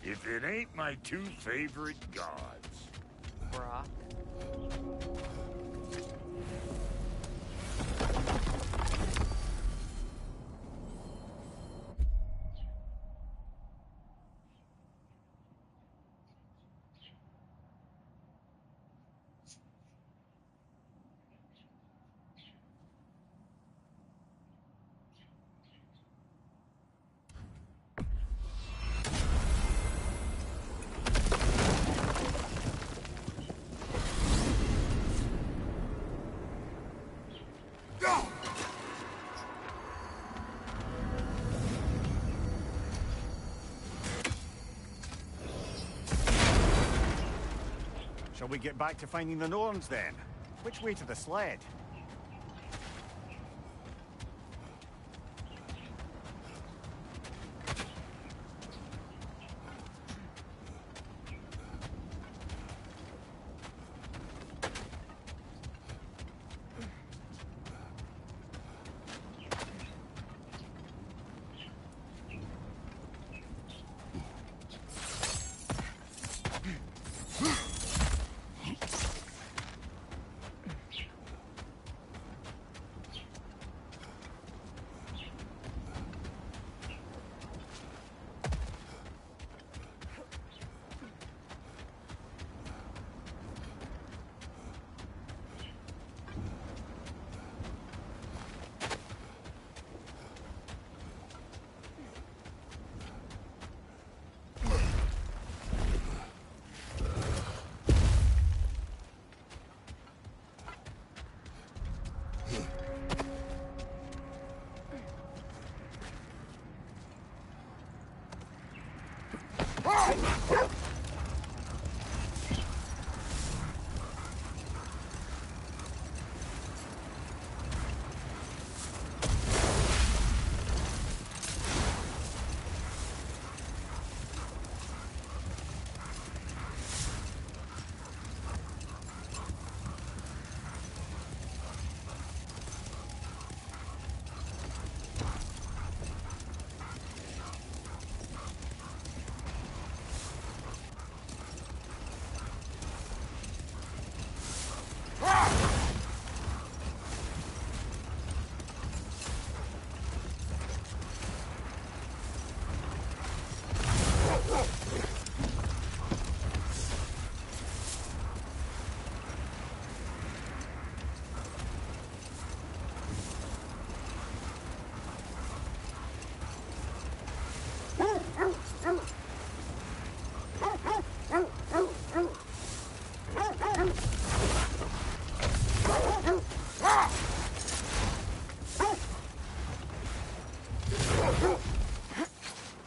If it ain't my two favorite gods. Brock. Shall we get back to finding the Norns then? Which way to the sled?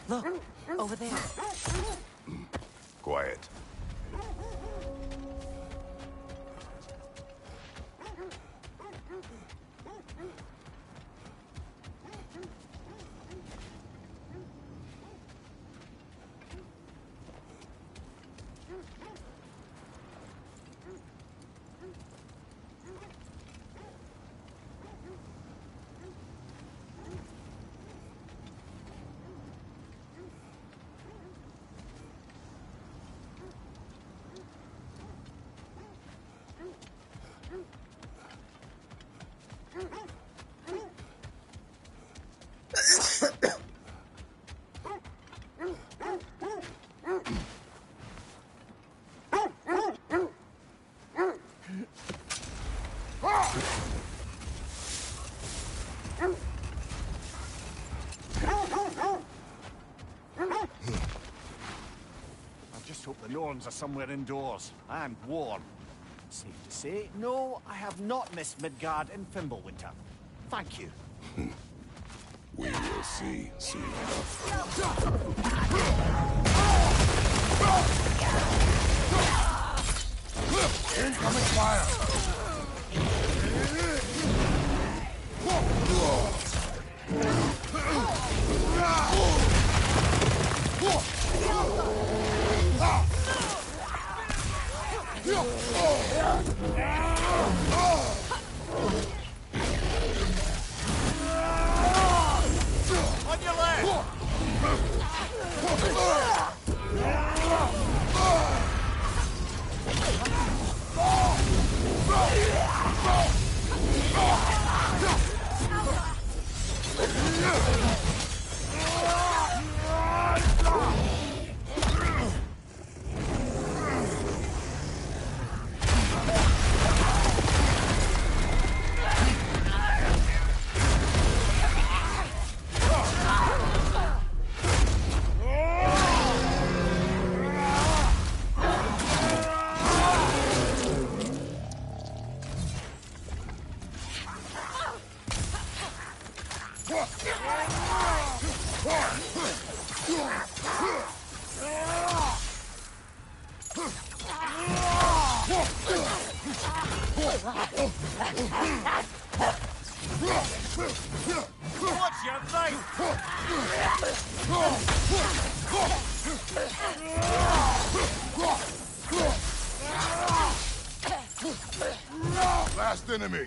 Look, over there. Quiet. The Norns are somewhere indoors, and warm. Safe to say, no, I have not missed Midgard in Fimbulwinter. Thank you. We will see soon enough. Incoming fire! On your left! What's your knife? Last enemy.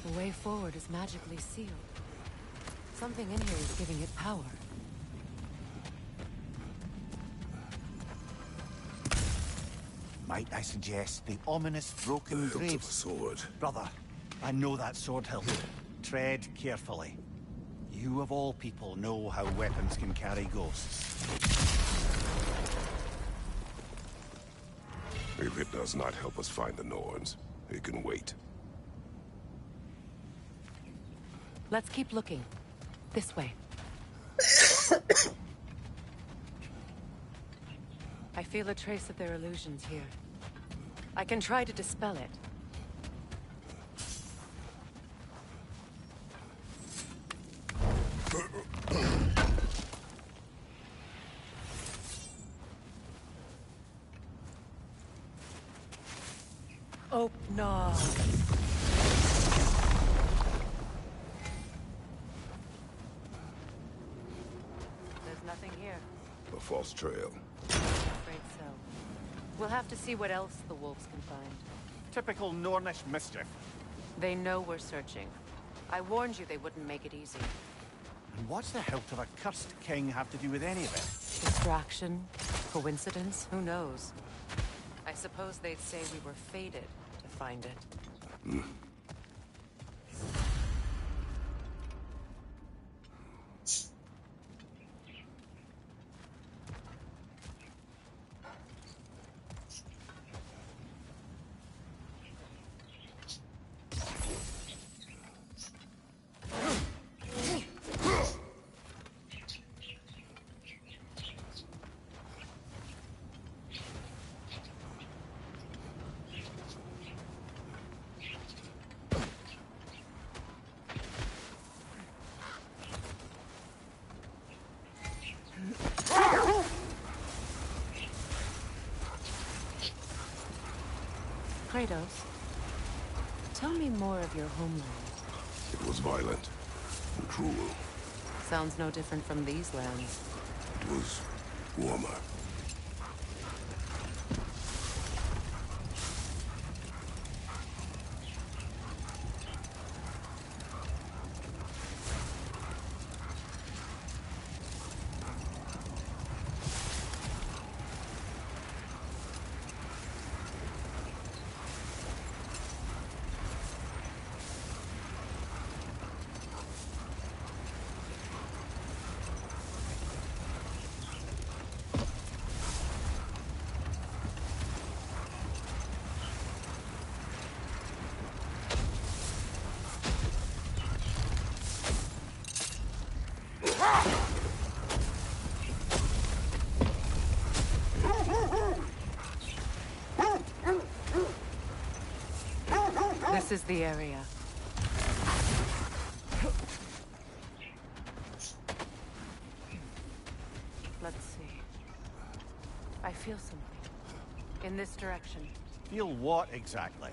The way forward is magically sealed. Something in here is giving it power. Might I suggest the ominous broken Hilt of a grave? sword. Brother, I know that sword hilt. Tread carefully. You of all people know how weapons can carry ghosts. If it does not help us find the Norns, it can wait. Let's keep looking. This way. I feel a trace of their illusions here. I can try to dispel it. Oh, no. There's nothing here. A false trail. Afraid so. We'll have to see what else the wolves can find. Typical Nornish mischief. They know we're searching. I warned you they wouldn't make it easy. And what's the hilt of a cursed king have to do with any of it? Distraction? Coincidence? Who knows? I suppose they'd say we were fated to find it. Kratos, tell me more of your homeland. It was violent and cruel. Sounds no different from these lands. It was warmer. This is the area. Let's see. I feel something. In this direction. Feel what exactly?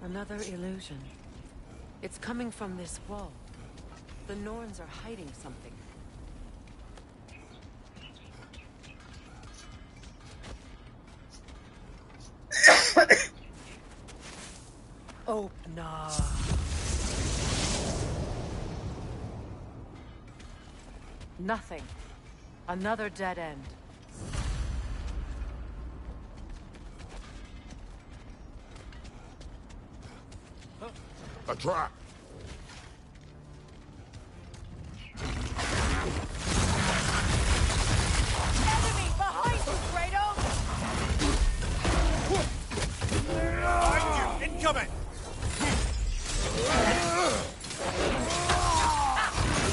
Another illusion. It's coming from this wall. The Norns are hiding something. Oh, no. Nothing. Another dead end. A trap! Enemy behind you, Kratos! Behind you! Incoming!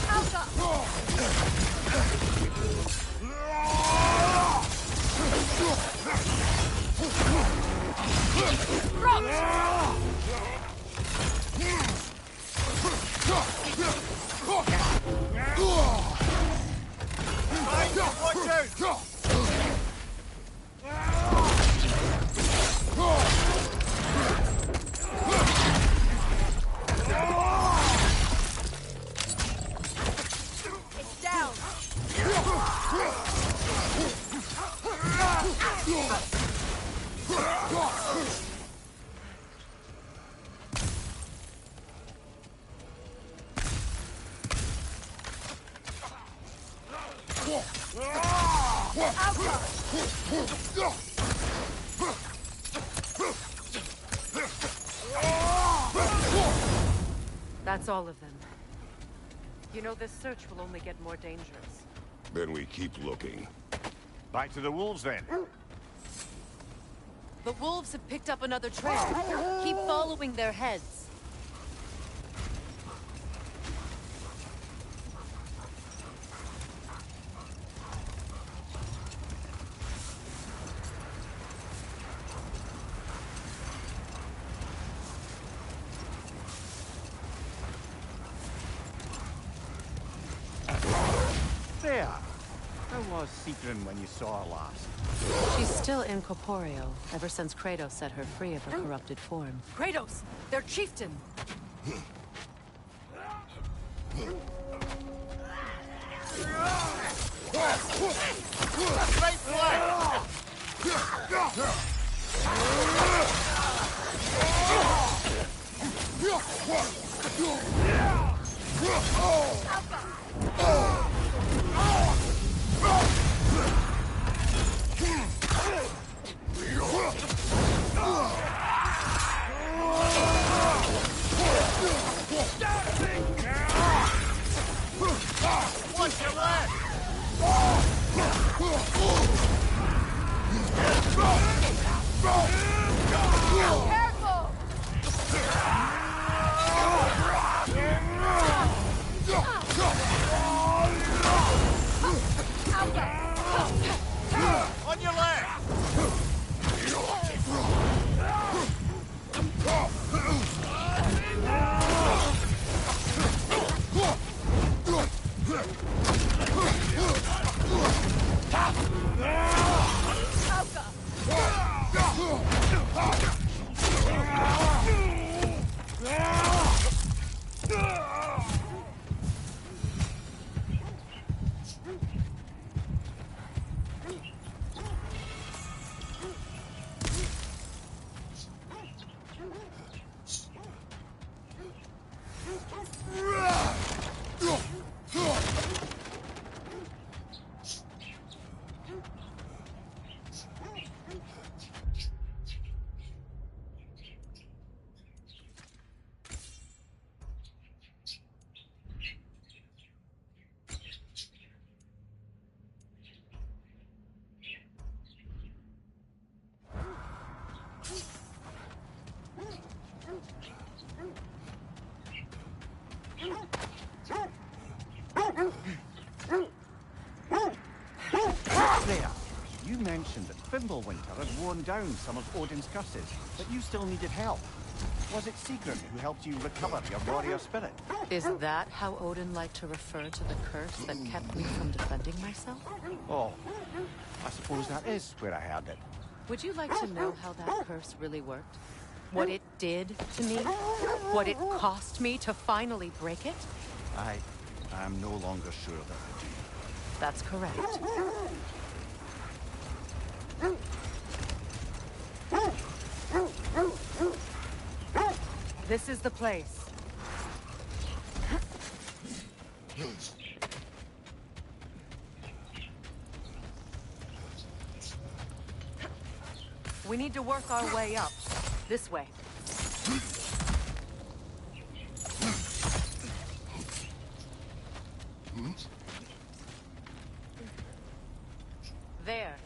Alpha! Watch out! It's down. That's all of them. You know, this search will only get more dangerous. Then we keep looking. Back to the wolves, then. The wolves have picked up another trail. Keep following their heads. There. How was Sigrun when you saw her last? She's still incorporeal, ever since Kratos set her free of her corrupted form. Kratos! Their chieftain! Watch your left! On your left! There. You mentioned that Fimbulwinter had worn down some of Odin's curses, but you still needed help. Was it Sigrun who helped you recover your warrior spirit? Is that how Odin liked to refer to the curse that kept me from defending myself? Oh, I suppose that is where I heard it. Would you like to know how that curse really worked? What it did to me? What it cost me to finally break it? I'm no longer sure that I do. That's correct. This is the place. We need to work our way up. This way. There.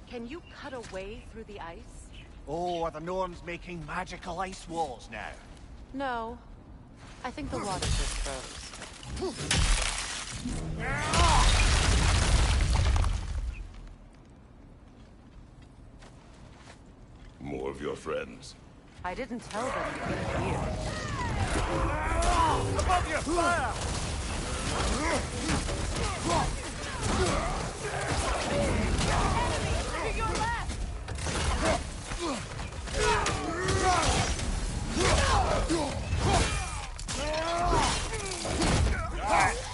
Can you cut a way through the ice? Oh, are the Norns making magical ice walls now? No. I think the water just froze. More of your friends? I didn't tell them to get here. Above you! Fire! To your left!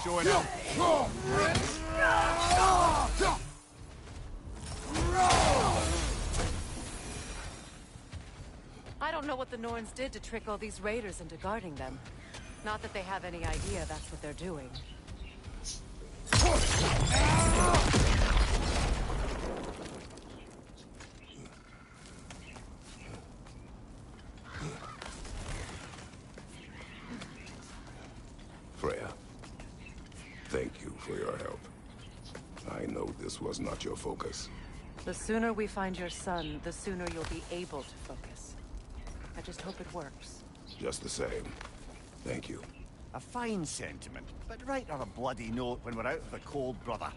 Showing up. I don't know what the Norns did to trick all these raiders into guarding them. Not that they have any idea that's what they're doing. Freya, thank you for your help. I know this was not your focus. The sooner we find your son, the sooner you'll be able to focus. I just hope it works. Just the same. Thank you. A fine sentiment, but write her a bloody note when we're out of the cold, brother.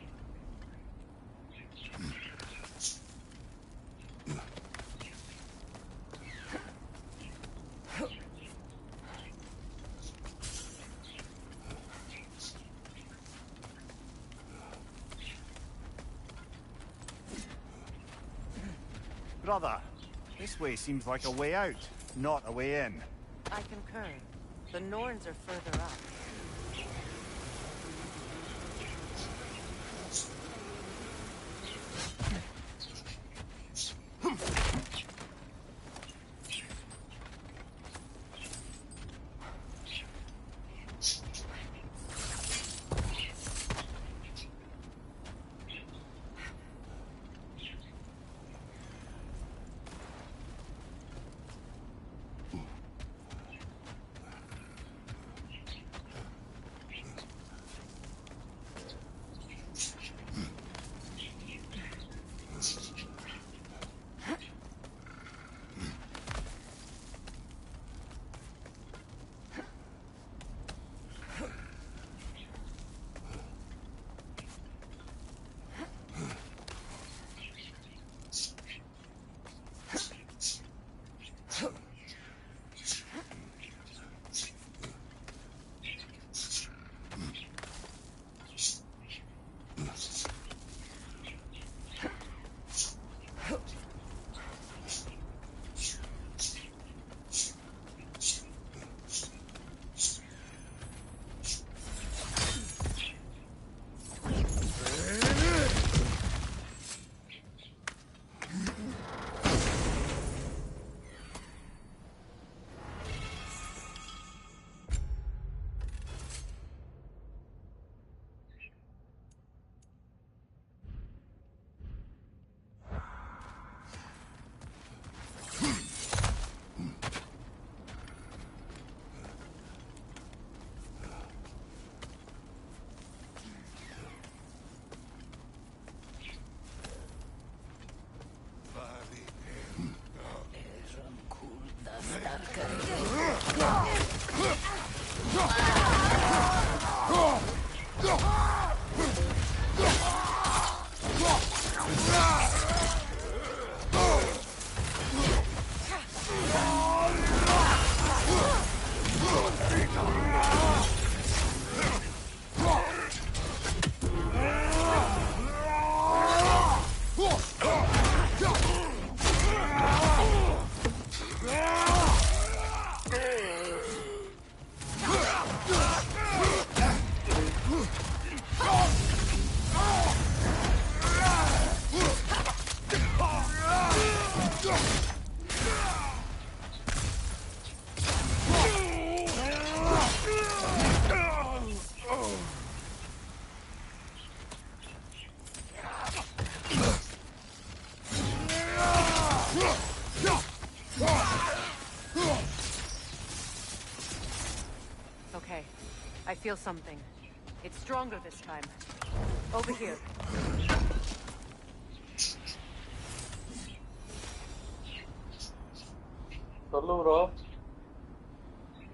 Brother, this way seems like a way out, not a way in. I concur. The Norns are further up. Okay, I feel something. It's stronger this time. Over here. சொல்லு bro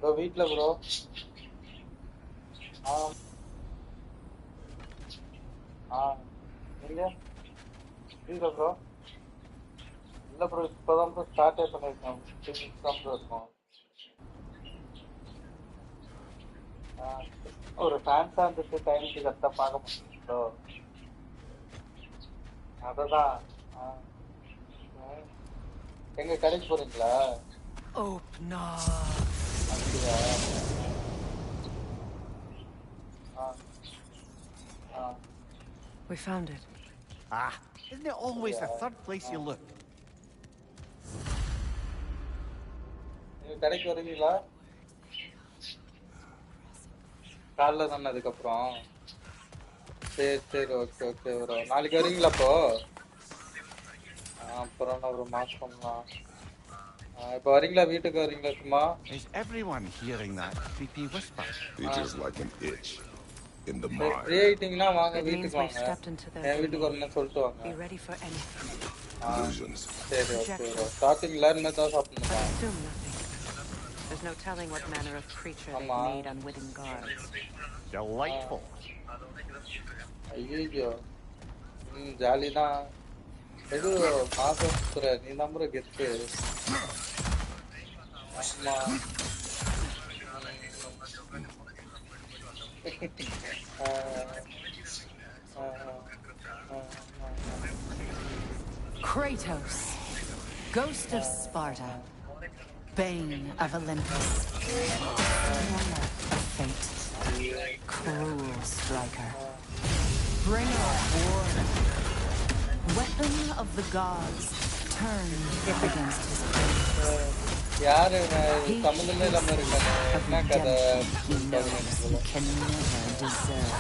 bro வீட்ல bro ஆ ஆ எங்க வீட்ல bro இல்ல இல்ல bro இப்பதான் bro ஸ்டார்டே பண்ணிருக்கேன் 6 தான் bro இருக்கும் ஒரு ஃபேன்ஸா இருந்துட்டு டைமுக்கு கரெக்டா பார்க்க முடியும் ப்ரோ அததான் எங்க கடைக்கு போறீங்களா Open அப்படியா We found it. Ah, isn't it always the third place you look? நீங்க கடைக்கு வருவீங்களா காலைல தானே அதுக்கப்புறம் சரி சரி ஓகே ஓகே ப்ரோ நாளைக்கு வரீங்களா அப்போ அப்புறம் நான் ஒரு மாசம் தான் இப்போ வரீங்களா வீட்டுக்கு வரீங்களா சும்மா Is everyone hearing that creepy whisper? It is like an itch in the mind. Free ஆயிட்டீங்கன்னா வாங்க It means வீட்டுக்கு we've வாங்க stepped into their என் வீட்டுக்கு domain. வரணும்னு சொல்லிட்டு வாங்க Be ready for anything. Illusions. சரி ஓகே ப்ரோ ஸ்டார்டிங்ல இனிமே தான் சாப்பிடணுமா Assume nothing. There's no telling what manner of creature they've made unwitting guards. Delightful. ஐயோ ஜாலி தான் எது மாசம் சுத்துற நீ நம்புற கெத்து ஆமா Kratos, ghost of Sparta, bane of Olympus, destroyer of fate, cruel striker, bringer of war, weapon of the gods, turned against his enemies. யாரு He சம்பந்தமே இல்லாம இருக்கானே of என்ன கதை redemption he knows he can never deserve.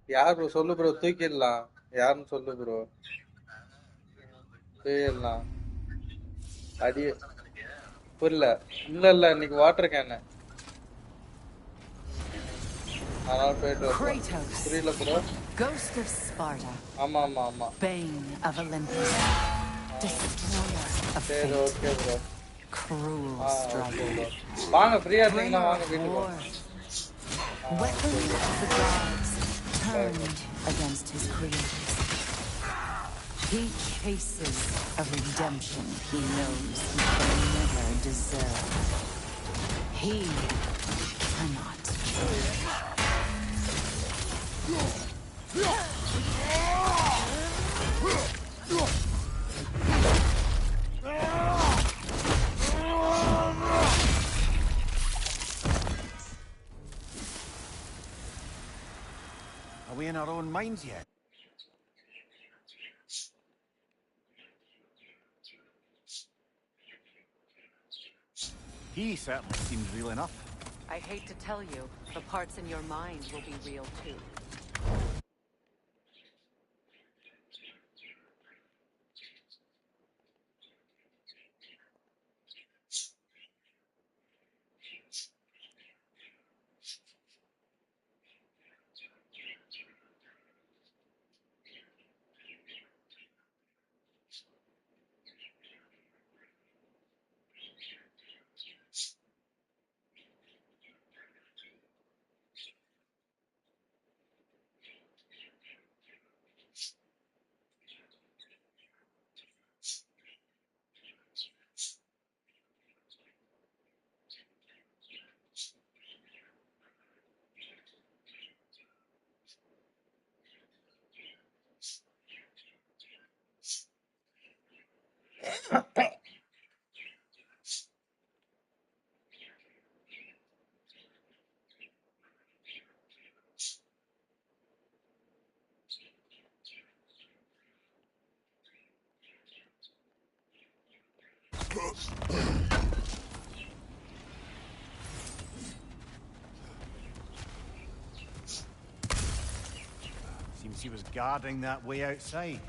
யார் bro சொல்லு bro தூக்கிடலாம் யாருன்னு சொல்லு ப்ரோ தூக்கிடலாம் அடி புரியல இல்ல இன்னைக்கு வாட்டர் கேனு அதனால போயிட்டு Kratos, புரியல ப்ரோ ghost of Sparta, ஆமா ஆமா ஆமா bane of Olympus, destroyer of சரி fate, okay bro cruel okay striker, bro வாங்க ஃப்ரீயா இருந்தீங்கன்னா bringer வாங்க of வீட்டுக்கு war, weapon of the gods, turned against his creators. He chases a redemption he knows he can never deserve. He cannot choose. Are we in our own minds yet? He certainly seems real enough. I hate to tell you, the parts in your mind will be real too. Seems he was guarding that way outside.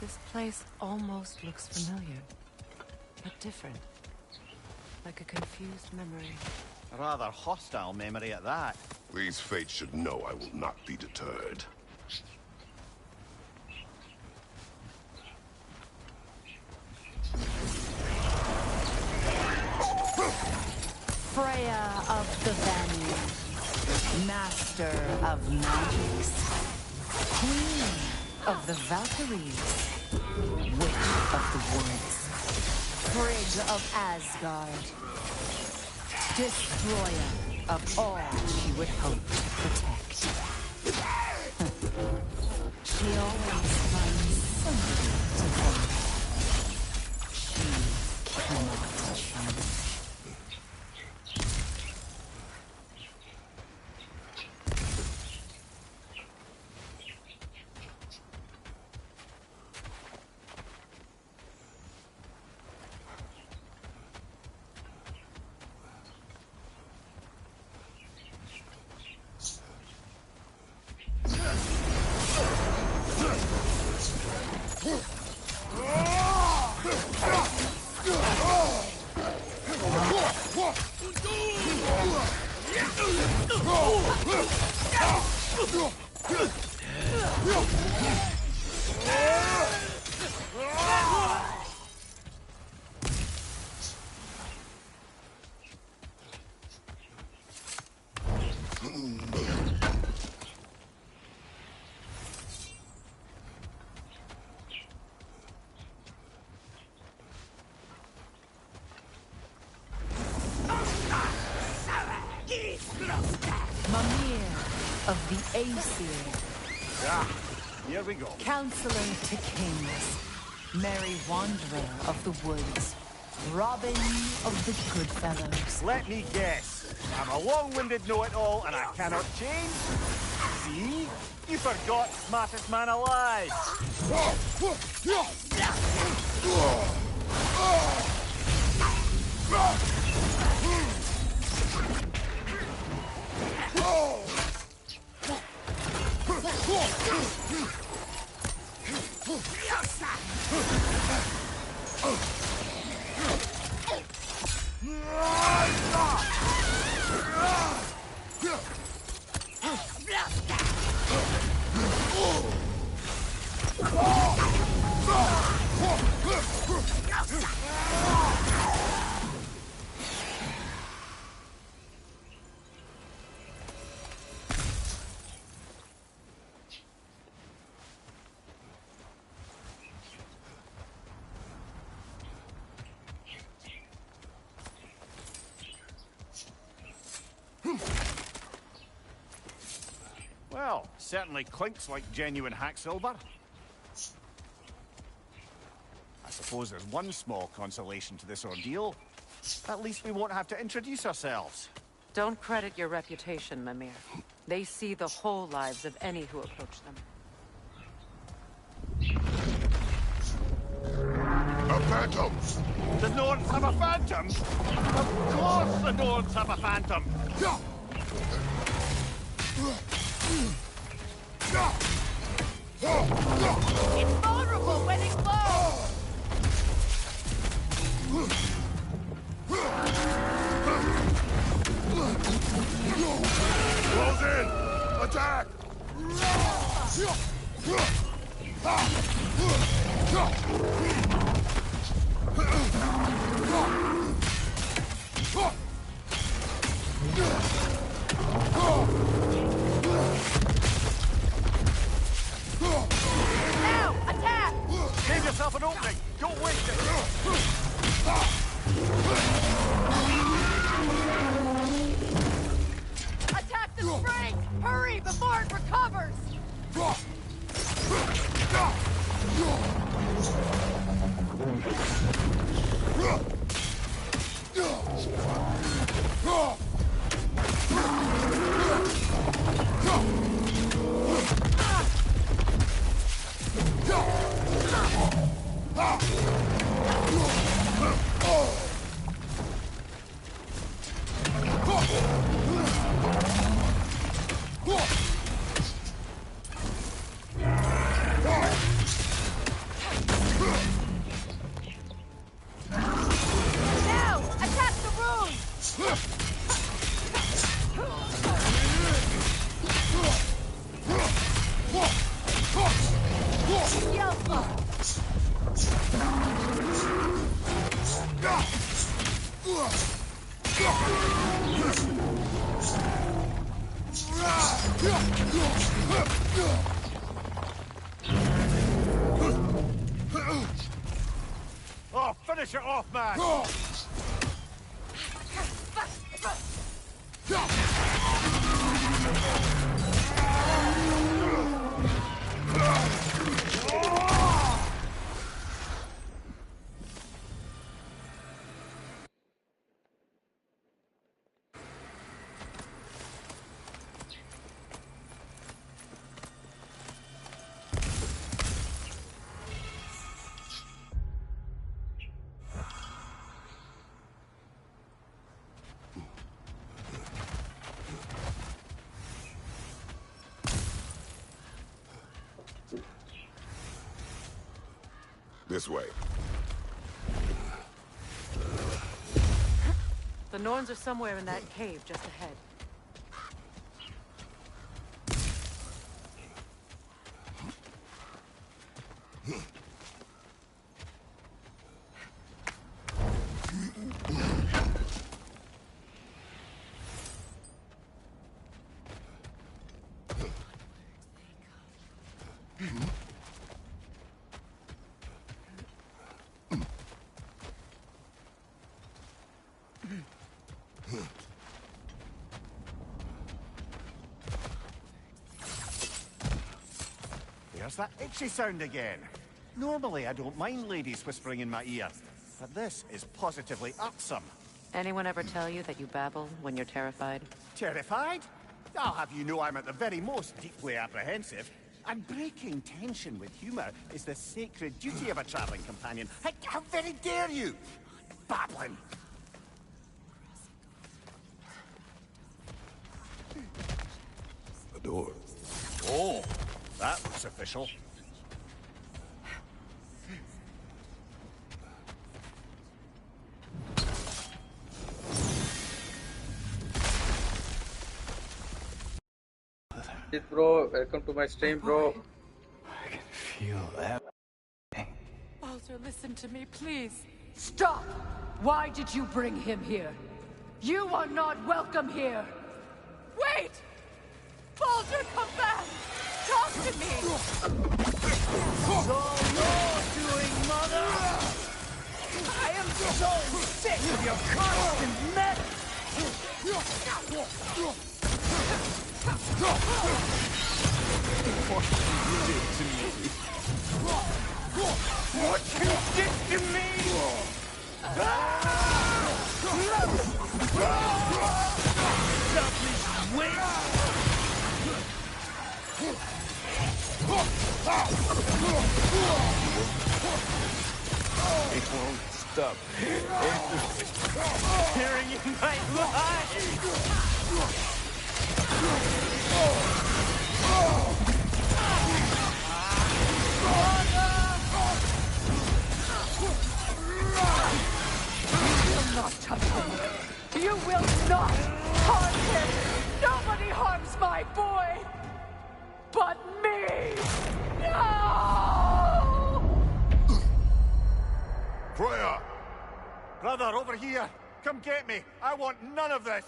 This place almost looks familiar, but different. Like a confused memory. A rather hostile memory at that. These fates should know I will not be deterred. Freya of the Vanir, master of magics, queen of the Valkyries, witch of the woods, Frigg of Asgard, destroyer of all she would hope to protect. She always finds somebody to fight. She cannot change. Mimir of the Aesir. Ah, here we go. Counselor to kings, merry wanderer of the woods, Robin of the Goodfellows. Let me guess. I'm a long-winded know-it-all and I cannot change. See? You forgot smartest man alive. Well, certainly clinks like genuine hack silver. I suppose there's one small consolation to this ordeal. At least we won't have to introduce ourselves. Don't credit your reputation, Mimir. They see the whole lives of any who approach them. A phantom! The Norns have a phantom? Of course the Norns have a phantom! It's vulnerable when it glows! Close in! Attack! Now! Attack! Give yourself an opening! Don't waste it! Attack the spring! Hurry before it recovers! Oh, finish it off, man! This way. The Norns are somewhere in that cave just ahead. There's that itchy sound again. Normally, I don't mind ladies whispering in my ear, but this is positively irksome. Anyone ever tell you that you babble when you're terrified? Terrified? I'll have you know I'm at the very most deeply apprehensive. And breaking tension with humor is the sacred duty of a traveling companion. How very dare you! Babbling! A door. Oh, that looks official. Bro, welcome to my stream, bro. I can feel that. Baldur, listen to me, please. Stop! Why did you bring him here? You are not welcome here! Wait! Baldur, come back! Talk to me! It's all you're doing, Mother! I am so sick of your constant mess! What you did to me! Selfish waste! It won't stop. Tearing in my life! Not touch him. You will not harm him. Nobody harms my boy, but me. No! Freya! Brother, over here! Come get me! I want none of this!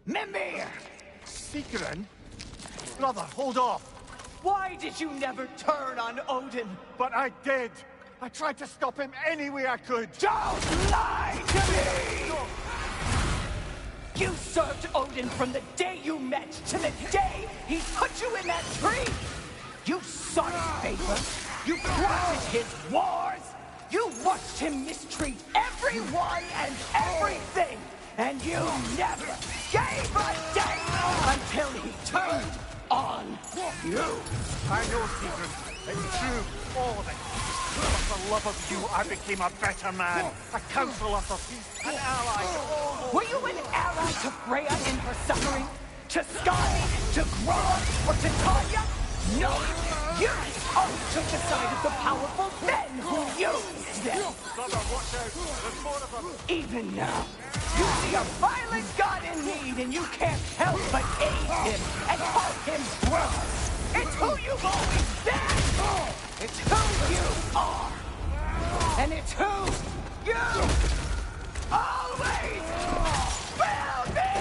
Mimir! Seekerin? Brother, hold off! Why did you never turn on Odin? But I did! I tried to stop him any way I could! Don't lie to me! You served Odin from the day you met to the day he put you in that tree! You sought his favor! You plotted his wars! You watched him mistreat everyone and everything! And you never gave a damn until he turned on you! I know, Seekerin. It's true. All of it. But for the love of you, I became a better man. A counselor for peace. An ally. Were you an ally to Freya in her suffering? To Skadi? To Grog? Or to Tanya? No! You only took the side of the powerful men who used them! Brother, watch out. There's more of them. Even now, you see a violent god in need and you can't help but aid him and help him grow! It's who you've always been! It's who you are! And it's who you always will be!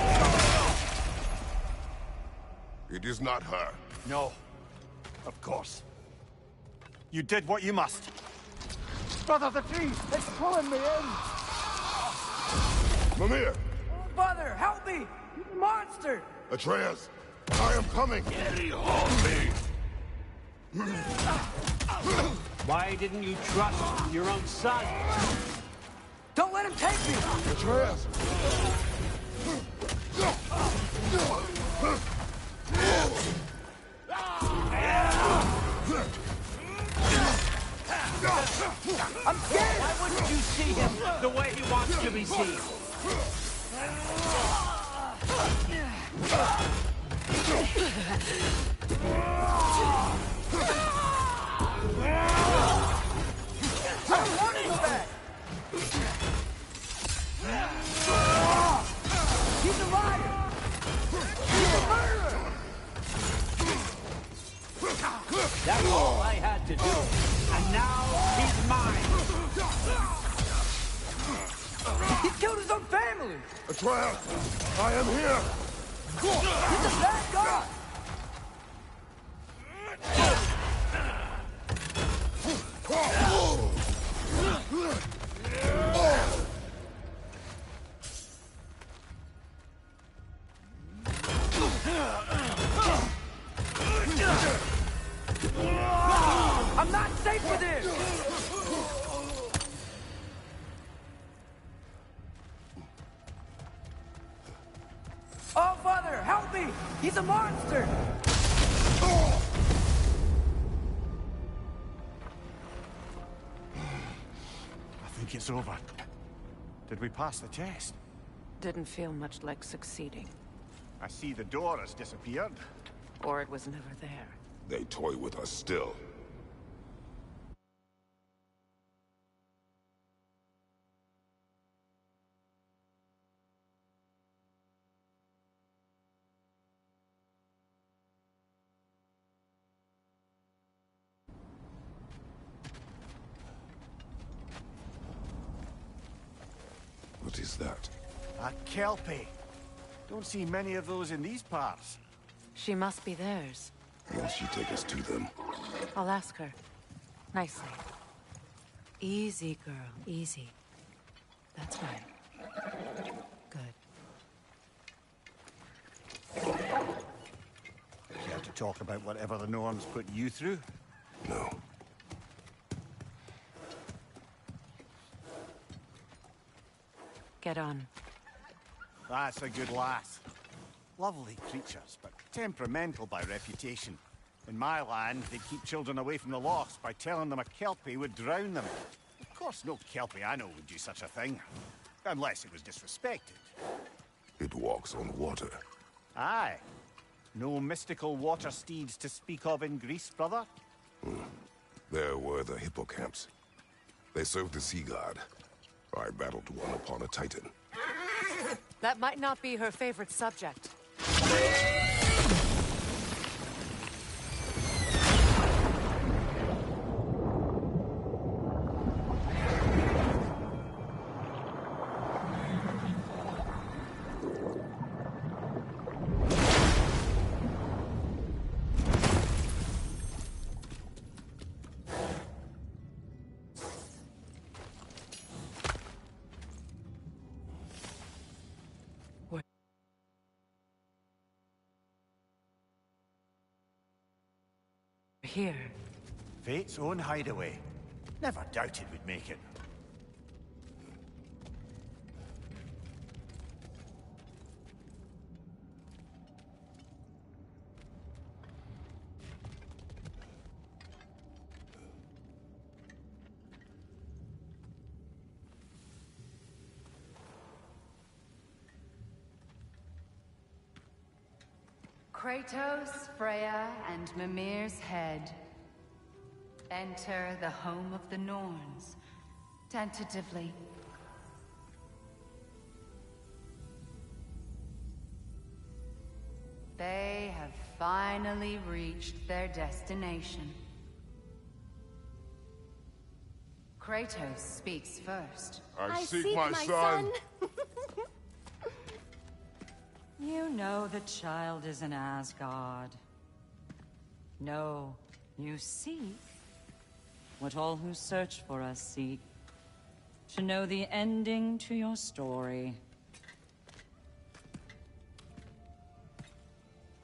It is not her. No. Of course. You did what you must. Brother, the tree! It's pulling me in! Mimir! Father, help me! Monster! Atreus! I am coming! Hold me! Why didn't you trust your own son? Don't let him take me! Atreus! I'm scared! Why wouldn't you see him the way he wants to be seen? I don't want him back! He's a liar! He's a murderer! That's all I had to do. And now he's mine. He killed his own family! Atreus! I am here! He's a bad god! I'm not safe with him! Oh, Father, help me! He's a monster! I think it's over. Did we pass the test? Didn't feel much like succeeding. I see the door has disappeared. Or it was never there. They toy with us still. What is that? A kelpie. Don't see many of those in these parts. She must be theirs. Will she take us to them? I'll ask her. Nicely. Easy, girl. Easy. That's right. Good. Care to talk about whatever the Norns put you through? No. Get on. That's a good lass. Lovely creatures, but temperamental by reputation. In my land, they keep children away from the lost by telling them a kelpie would drown them. Of course, no kelpie I know would do such a thing. Unless it was disrespected. It walks on water. Aye. No mystical water steeds to speak of in Greece, brother? There were the hippocamps. They served the sea god. I battled one upon a titan. That might not be her favorite subject. Here. Fate's own hideaway. Never doubted we'd make it. Kratos, Freya, and Mimir's head. Enter the home of the Norns. Tentatively. They have finally reached their destination. Kratos speaks first. I seek my son. You know know the child is in Asgard. No, you seek what all who search for us seek. To know the ending to your story.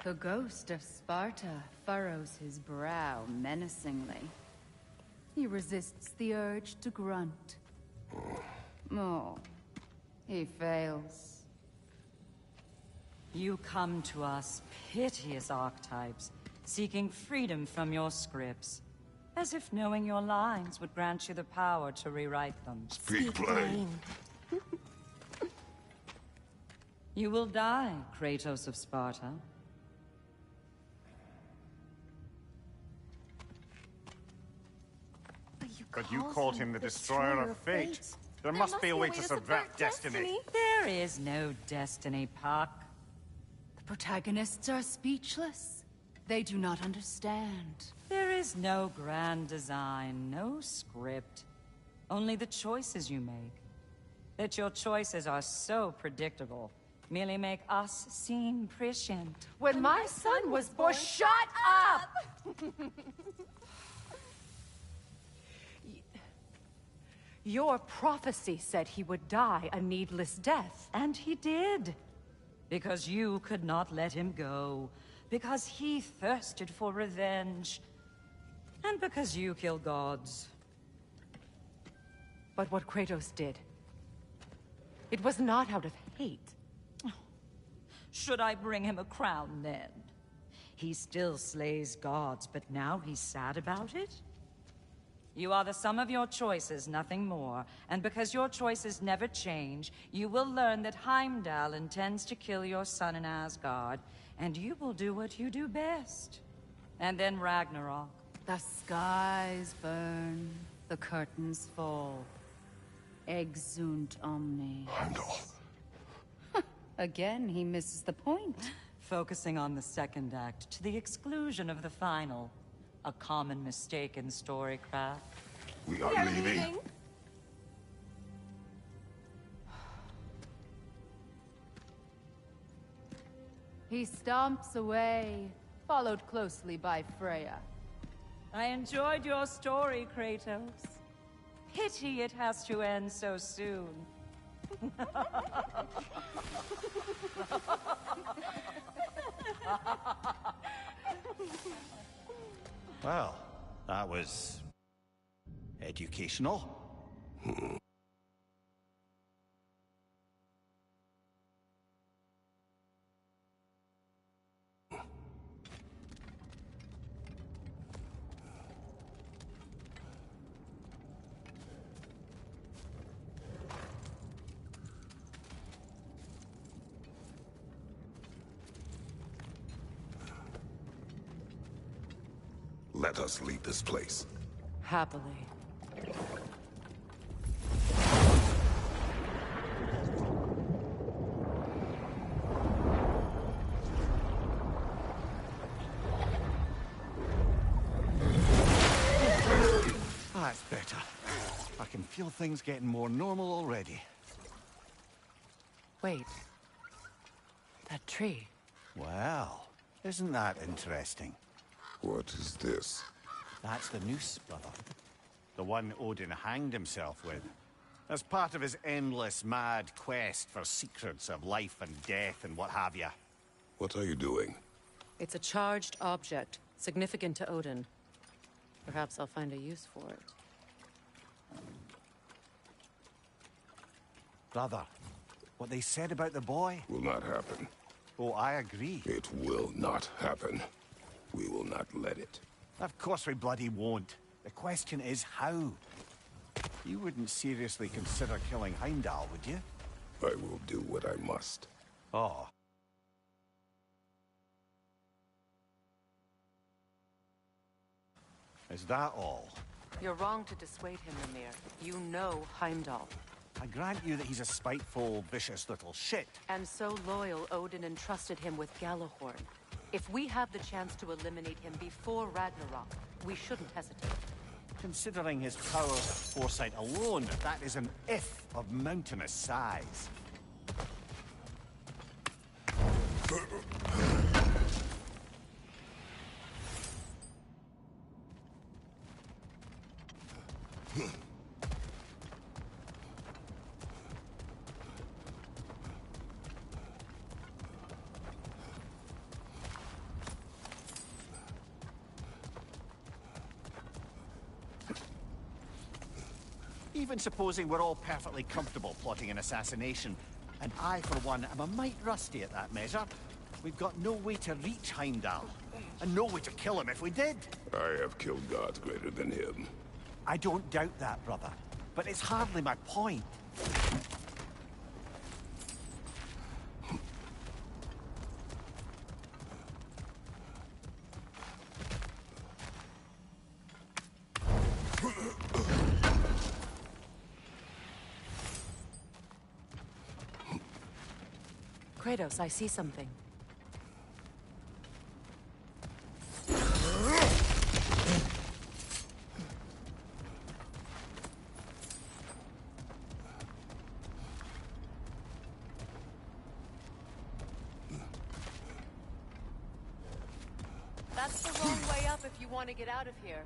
The ghost of Sparta furrows his brow menacingly. He resists the urge to grunt. Oh, he fails. You come to us, piteous archetypes, seeking freedom from your scripts. As if knowing your lines would grant you the power to rewrite them. Speak plain. You will die, Kratos of Sparta. But you called him the destroyer of fate. There must be a way to subvert destiny. There is no destiny, Puck. The protagonists are speechless. They do not understand. There is no grand design, no script. Only the choices you make. That your choices are so predictable merely make us seem prescient. When my son was born, shut up! Your prophecy said he would die a needless death. And he did. Because you could not let him go. Because he thirsted for revenge. And because you kill gods. But what Kratos did, it was not out of hate. Should I bring him a crown then? He still slays gods, but now he's sad about it? You are the sum of your choices, nothing more. And because your choices never change, you will learn that Heimdall intends to kill your son in Asgard, and you will do what you do best. And then Ragnarok. The skies burn, the curtains fall. Exunt omni. Heimdall. Again, he misses the point. Focusing on the second act to the exclusion of the final. A common mistake in storycraft. We are leaving. He stomps away, followed closely by Freya. I enjoyed your story, Kratos. Pity it has to end so soon. Well, that was educational. Let us leave this place. Happily. That's better. I can feel things getting more normal already. Wait. That tree. Well, isn't that interesting? What is this? That's the noose, brother. The one Odin hanged himself with. As part of his endless, mad quest for secrets of life and death and what have you. What are you doing? It's a charged object, significant to Odin. Perhaps I'll find a use for it. Brother, what they said about the boy? Will not happen. Oh, I agree. It will not happen. We will not let it. Of course we bloody won't. The question is how. You wouldn't seriously consider killing Heimdall, would you? I will do what I must. Oh. Is that all? You're wrong to dissuade him, Mimir. You know Heimdall. I grant you that he's a spiteful, vicious little shit. And so loyal, Odin entrusted him with Gjallarhorn. If we have the chance to eliminate him before Ragnarok, we shouldn't hesitate. Considering his power of foresight alone, that is an if of mountainous size. Even supposing we're all perfectly comfortable plotting an assassination, and I, for one, am a mite rusty at that measure. We've got no way to reach Heimdall, and no way to kill him if we did. I have killed gods greater than him. I don't doubt that, brother. But it's hardly my point. Kratos, I see something. That's the wrong way up if you want to get out of here.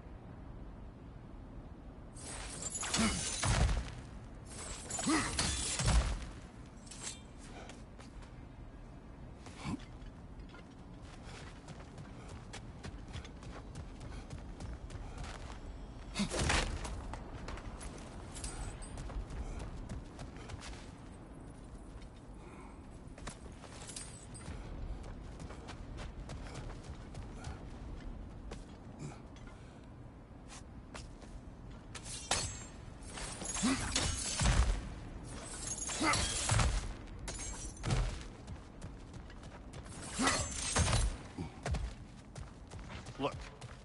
Look,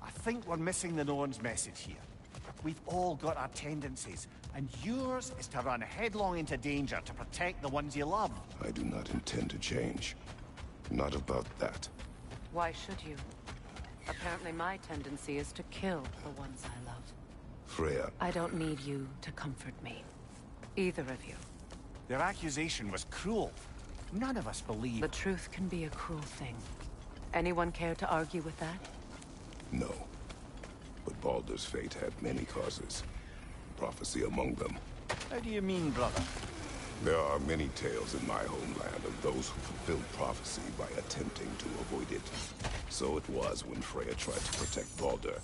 I think we're missing the Norn's message here. We've all got our tendencies, and yours is to run headlong into danger to protect the ones you love. I do not intend to change. Not about that. Why should you? Apparently my tendency is to kill the ones I love. Freya. I don't need you to comfort me. Either of you. Their accusation was cruel. None of us believe... The truth can be a cruel thing. Anyone care to argue with that? No. But Baldur's fate had many causes. Prophecy among them. How do you mean, brother? There are many tales in my homeland of those who fulfilled prophecy by attempting to avoid it. So it was when Freya tried to protect Baldur.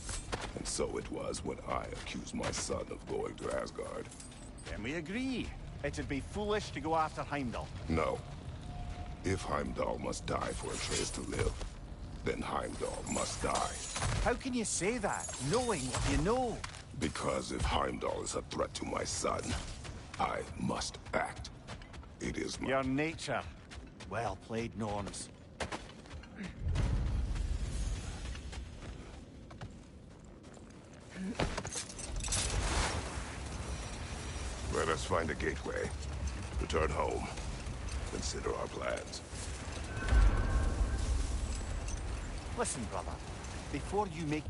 And so it was when I accused my son of going to Asgard. Then we agree. It'd be foolish to go after Heimdall. No. If Heimdall must die for Atreus to live, then Heimdall must die. How can you say that, knowing what you know? Because if Heimdall is a threat to my son, I must act. It is my... Your nature. Well played, Norns. Let us find a gateway. Return home. Consider our plans. Listen, brother. Before you make...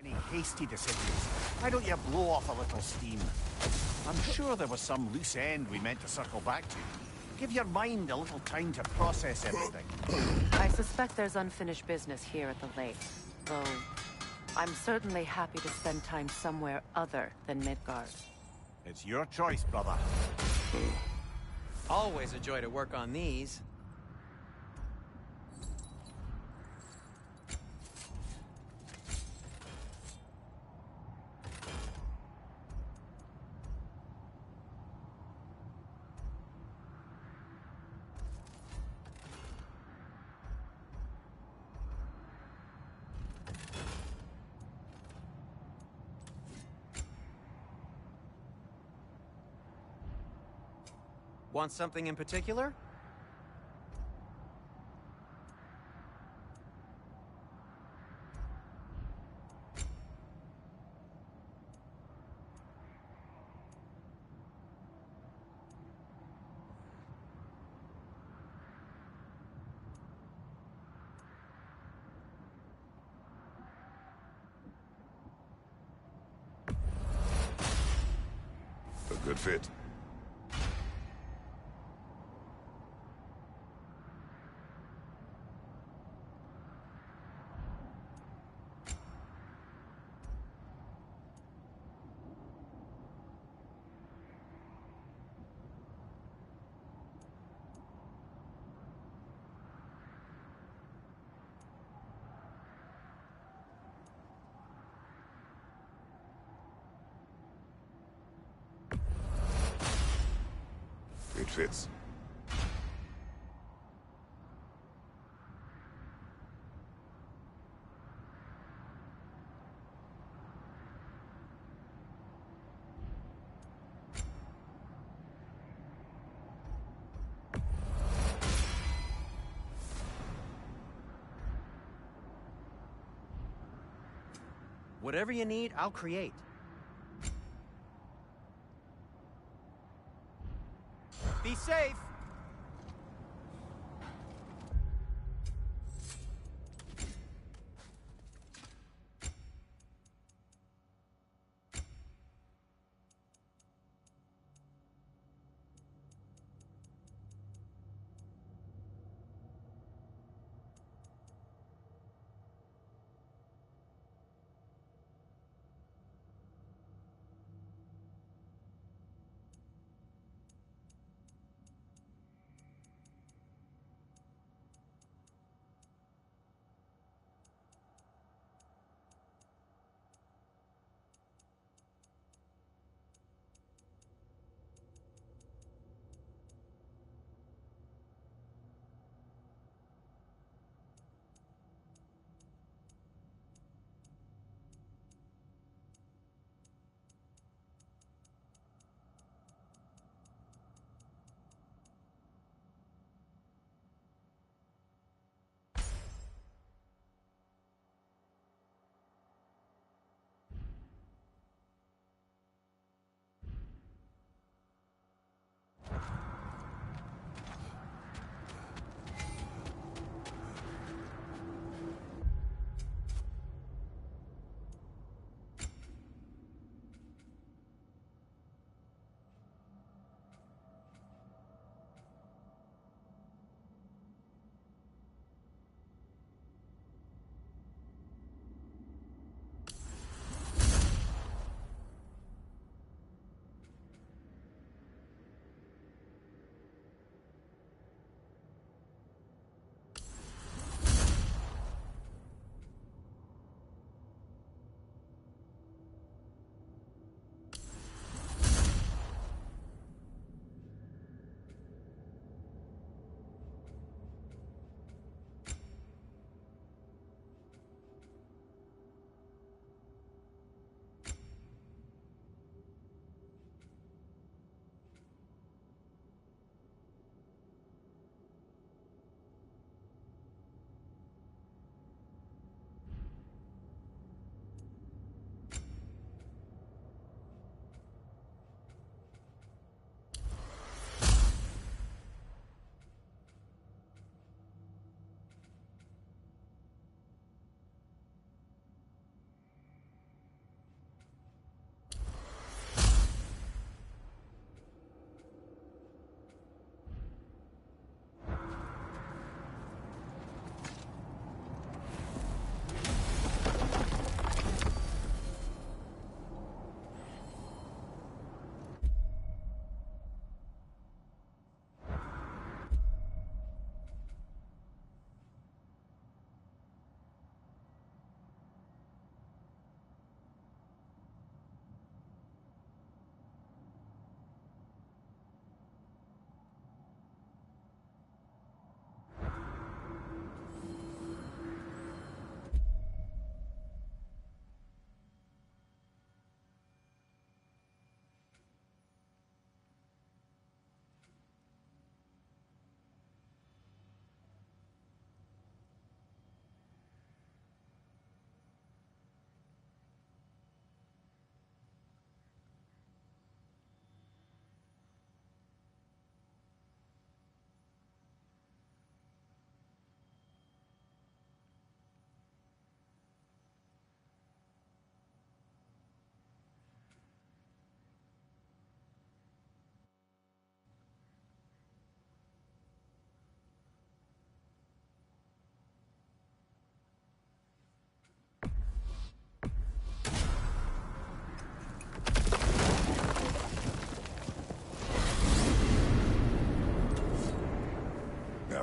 Any hasty decisions. Why don't you blow off a little steam? I'm sure there was some loose end we meant to circle back to. Give your mind a little time to process everything. I suspect there's unfinished business here at the lake. Though, I'm certainly happy to spend time somewhere other than Midgard. It's your choice, brother. Always a joy to work on these. Want something in particular? fit. It fits. Whatever you need, I'll create. Be safe!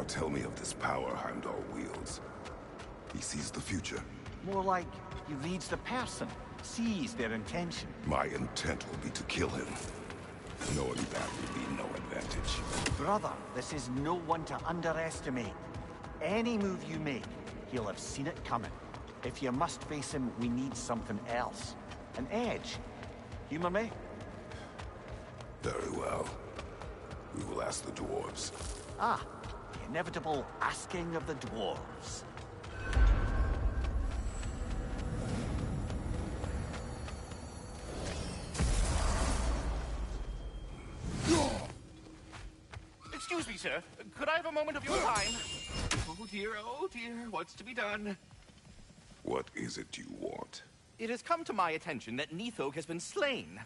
tell me of this power Heimdall wields. He sees the future. More like he reads the person, sees their intention. My intent will be to kill him. Knowing that will be no advantage. Brother, this is no one to underestimate. Any move you make, he'll have seen it coming. If you must face him, we need something else. An edge. Humor me? Very well. We will ask the dwarves. Ah, the inevitable asking of the dwarves. Excuse me, sir. Could I have a moment of your time? Oh dear, what's to be done? What is it you want? It has come to my attention that Nithog has been slain,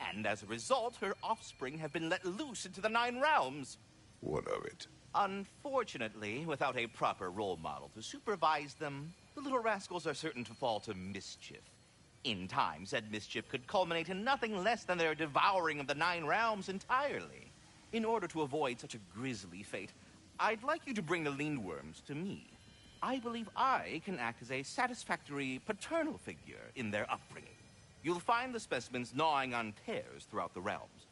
and as a result, her offspring have been let loose into the Nine Realms. What of it? Unfortunately, without a proper role model to supervise them, the little rascals are certain to fall to mischief. In time, said mischief could culminate in nothing less than their devouring of the Nine Realms entirely. In order to avoid such a grisly fate, I'd like you to bring the Lindworms to me. I believe I can act as a satisfactory paternal figure in their upbringing. You'll find the specimens gnawing on tears throughout the realms.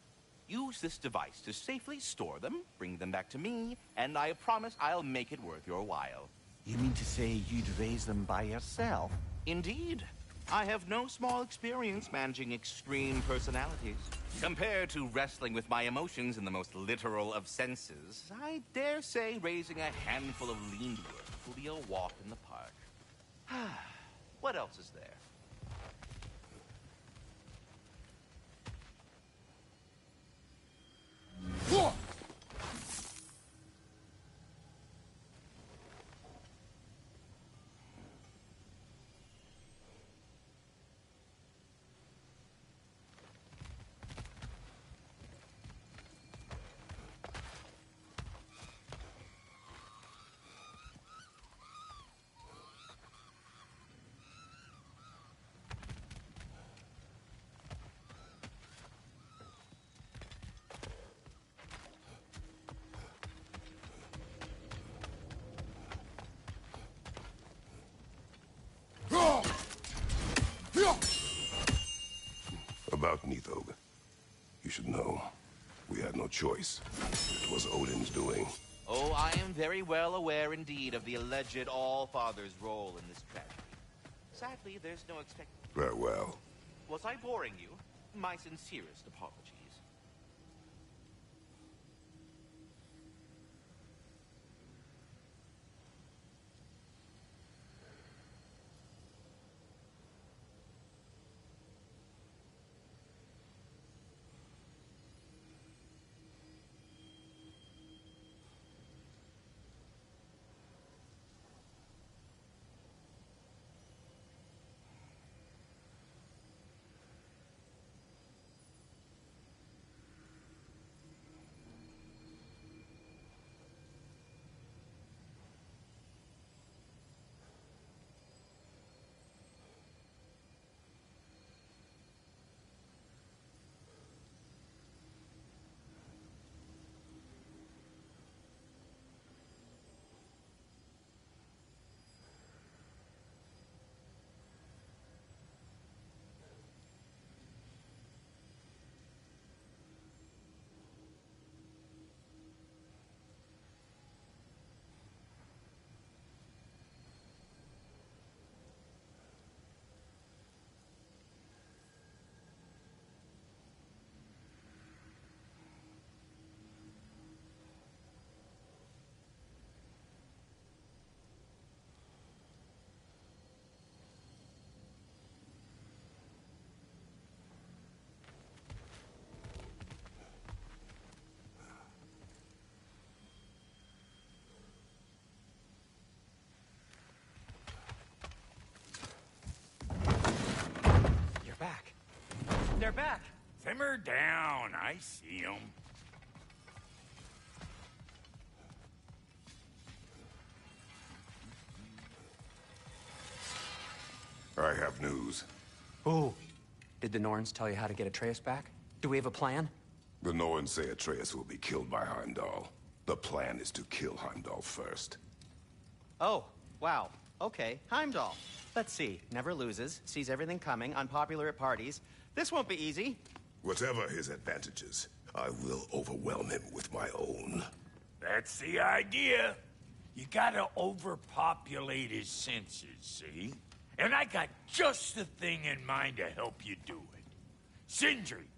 Use this device to safely store them, bring them back to me, and I promise I'll make it worth your while. You mean to say you'd raise them by yourself? Indeed. I have no small experience managing extreme personalities. Compared to wrestling with my emotions in the most literal of senses, I dare say raising a handful of Lindworms will be a walk in the park. What else is there? About Nithog. You should know. We had no choice. It was Odin's doing. Oh, I am very well aware indeed of the alleged All-Father's role in this tragedy. Sadly, there's no Farewell. Was I boring you? My sincerest apologies. Back. They're back. Simmer down. I see them. I have news. Oh. Did the Norns tell you how to get Atreus back? Do we have a plan? The Norns say Atreus will be killed by Heimdall. The plan is to kill Heimdall first. Oh, wow. Okay, Heimdall. Let's see. Never loses, sees everything coming, unpopular at parties. This won't be easy. Whatever his advantages, I will overwhelm him with my own. That's the idea. You gotta overpopulate his senses, see? And I got just the thing in mind to help you do it. Sindri,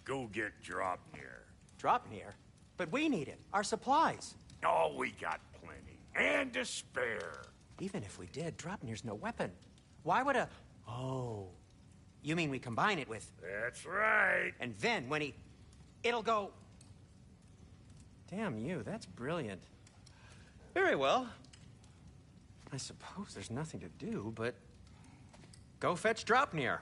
go get Dropnir. Dropnir? But we need it. Our supplies. Oh, we got plenty. And to spare. Even if we did, Dropnir's no weapon. Why would a... Oh. You mean we combine it with... That's right. And then when he... It'll go... Damn you, that's brilliant. Very well. I suppose there's nothing to do, but... Go fetch Dropnir.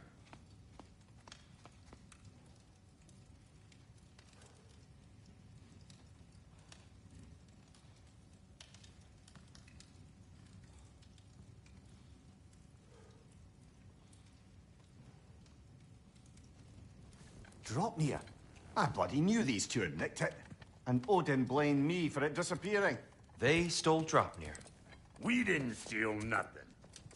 Dropnir. I bloody knew these two had nicked it. And Odin blamed me for it disappearing. They stole Dropnir. We didn't steal nothing.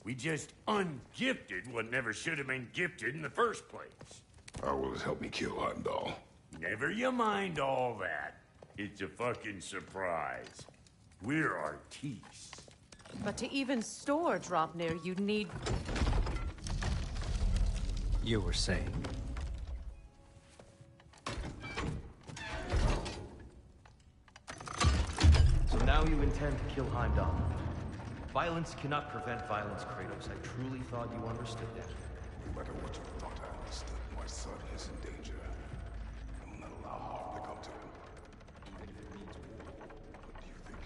We just ungifted what never should have been gifted in the first place. How will it help me kill Heimdall? Never you mind all that. It's a fucking surprise. We're artistes. But to even store Dropnir, you'd need... You were saying? So now you intend to kill Heimdall. Violence cannot prevent violence, Kratos. I truly thought you understood that. No matter what you thought I understood, my son is in danger. I will not allow harm to come to him. Even if it means war. What do you think?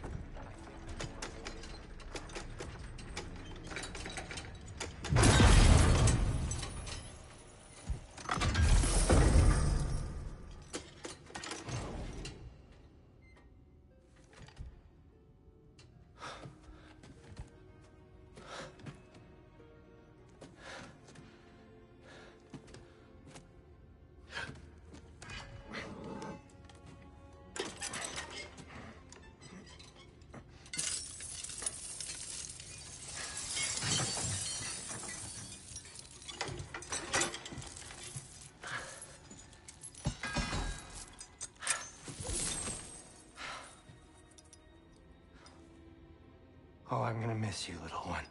Oh, I'm gonna miss you, little one.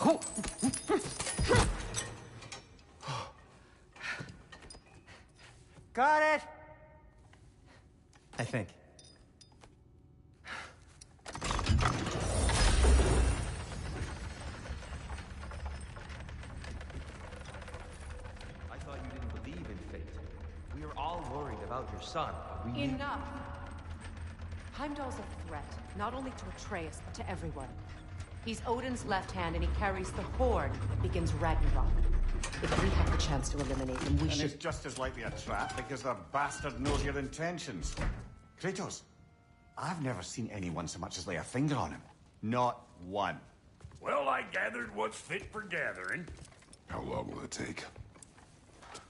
Oh. Got it! I think. I thought you didn't believe in fate. We are all worried about your son, but we... Enough! Heimdall's a threat, not only to Atreus, but to everyone. He's Odin's left hand, and he carries the horn that begins Ragnarok. If we have the chance to eliminate him, we should... And it's just as likely a trap, because the bastard knows your intentions. Kratos, I've never seen anyone so much as lay a finger on him. Not one. Well, I gathered what's fit for gathering. How long will it take?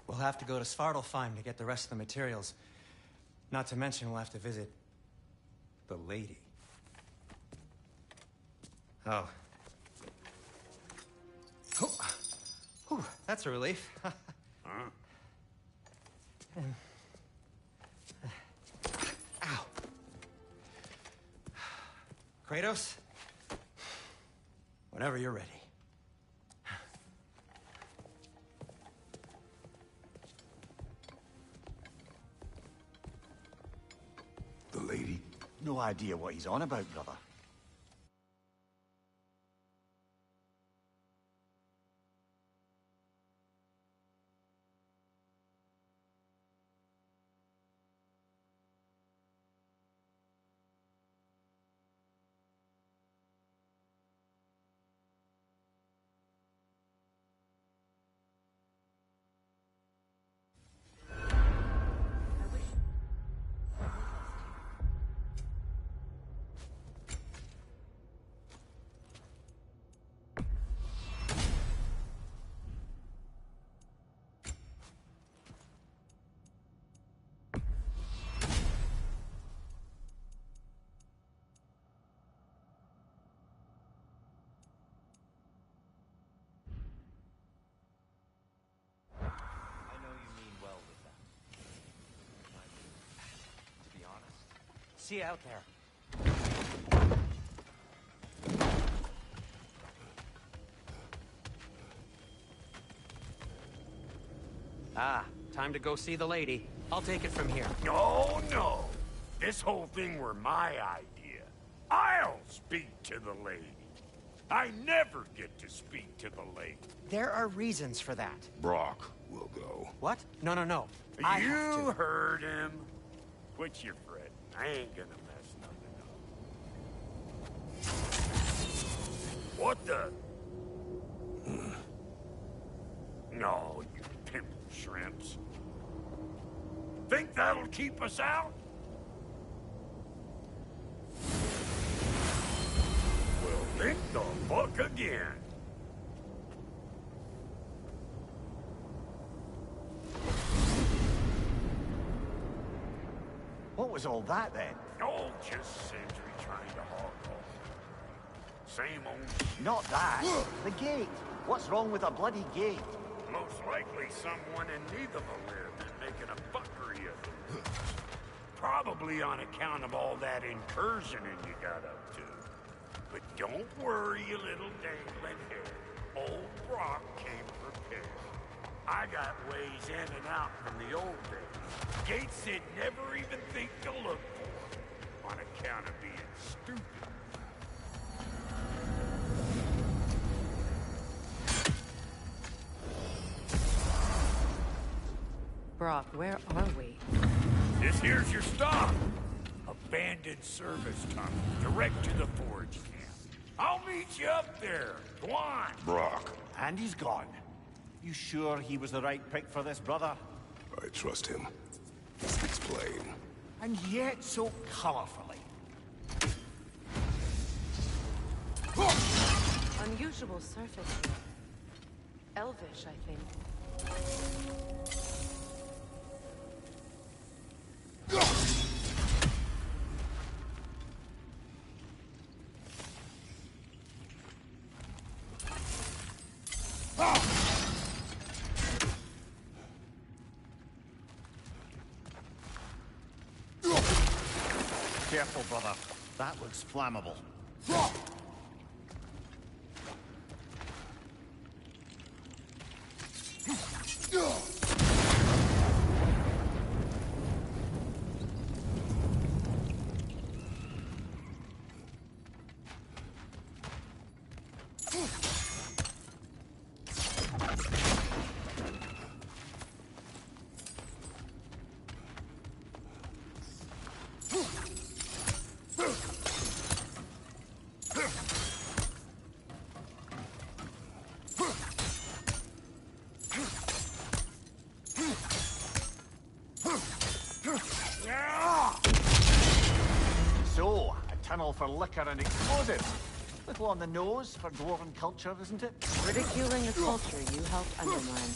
We'll have to go to Svartalfheim to get the rest of the materials. Not to mention we'll have to visit... the lady. Oh. Oh. Whew, that's a relief. Huh? Ow. Kratos? Whenever you're ready. The lady? No idea what he's on about, brother. see you out there. Ah, time to go see the lady. I'll take it from here. No, no. This whole thing were my idea. I'll speak to the lady. I never get to speak to the lady. There are reasons for that. Brock will go. What? No. You heard him. Quit your fretting. I ain't gonna mess nothing up. What the? No, you pimple shrimps. Think that'll keep us out? Well, think the fuck again. What was all that then? Oh, just Sentry trying to hog off. Same old... Not that. The gate. What's wrong with a bloody gate? Most likely someone in need of a live and making a fuckery of it. Probably on account of all that incursioning you got up to. But don't worry, you little dangling hair. Old Brock came prepared. I got ways in and out from the old days. Gates they'd never even think to look for. On account of being stupid. Brock, where are we? This here's your stop. Abandoned service tunnel, direct to the forge camp. I'll meet you up there. Go on. Brock. And he's gone. You sure he was the right pick for this, brother? I trust him. He speaks plain. And yet so colorfully. Unusual surface here. Elvish, I think. Careful, brother. That looks flammable. So, a tunnel for liquor and explosives. Little on the nose for dwarven culture, isn't it? Ridiculing a culture you helped undermine.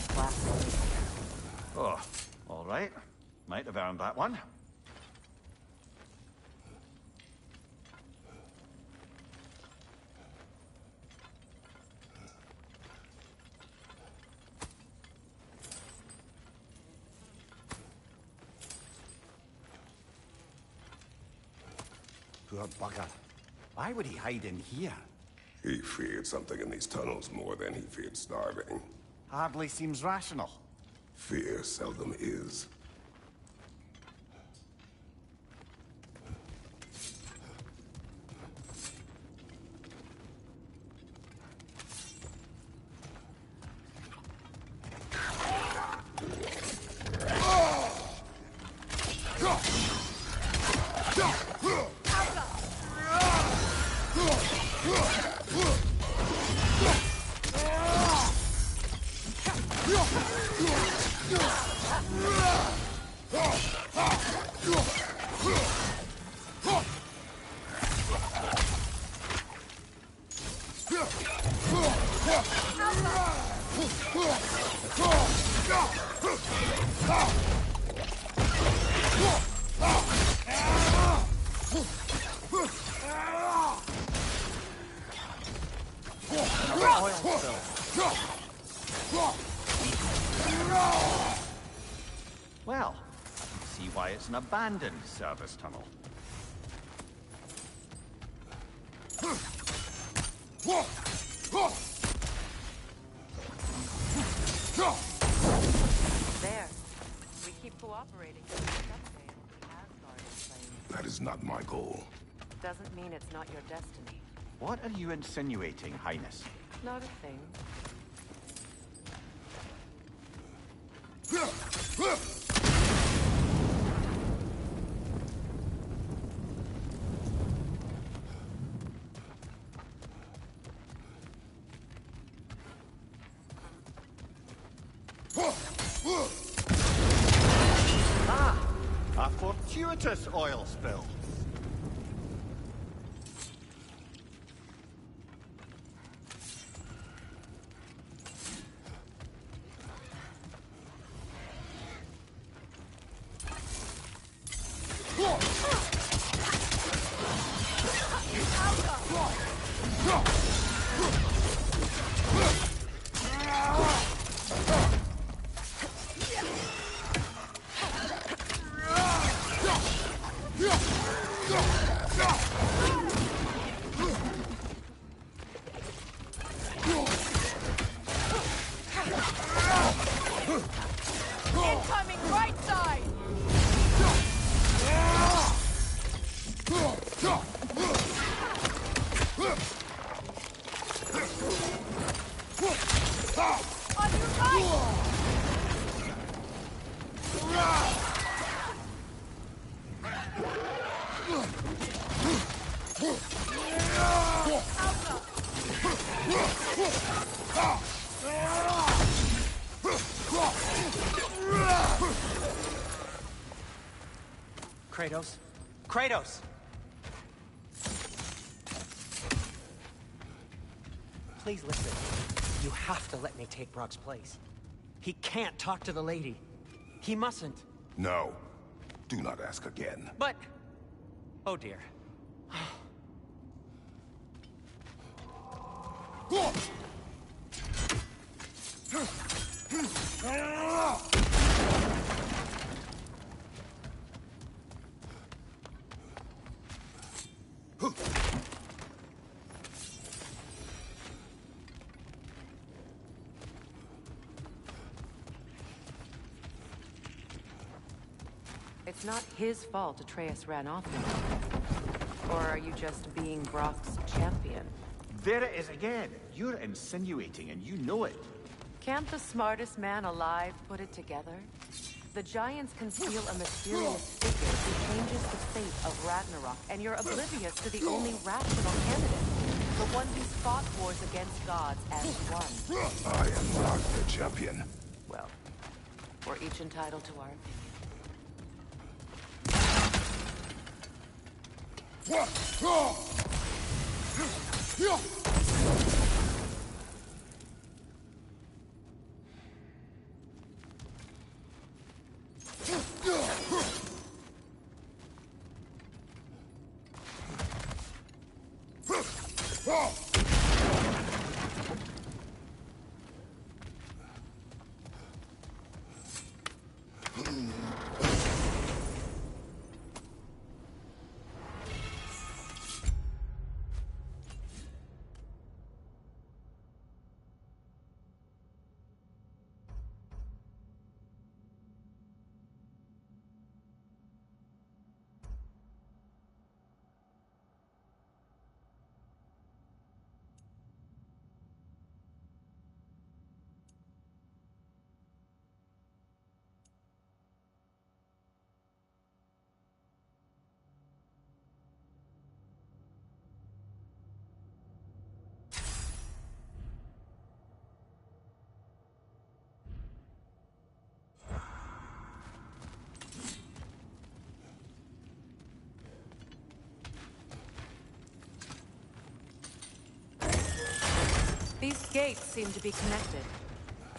Classic. Oh, all right. Might have earned that one. Poor bugger. Why would he hide in here? He feared something in these tunnels more than he feared starving. Hardly seems rational. Fear seldom is. Well, I can see why it's an abandoned service tunnel. There. We keep cooperating. Someday it'll be Asgard in flames. That is not my goal. Doesn't mean it's not your destiny. What are you insinuating, Highness? Not a thing. A fortuitous oil spill. Incoming right side! On your right! Kratos? Kratos! Please listen. You have to let me take Brock's place. He can't talk to the lady. He mustn't. No. Do not ask again. But... Oh dear. It's not his fault Atreus ran off now. Or are you just being Brock's champion? There it is again. You're insinuating, and you know it. Can't the smartest man alive put it together? The Giants conceal a mysterious figure who changes the fate of Ragnarok, and you're oblivious to the only rational candidate. The one who's fought wars against gods and won. I am not the champion. Well, we're each entitled to our opinion. These gates seem to be connected.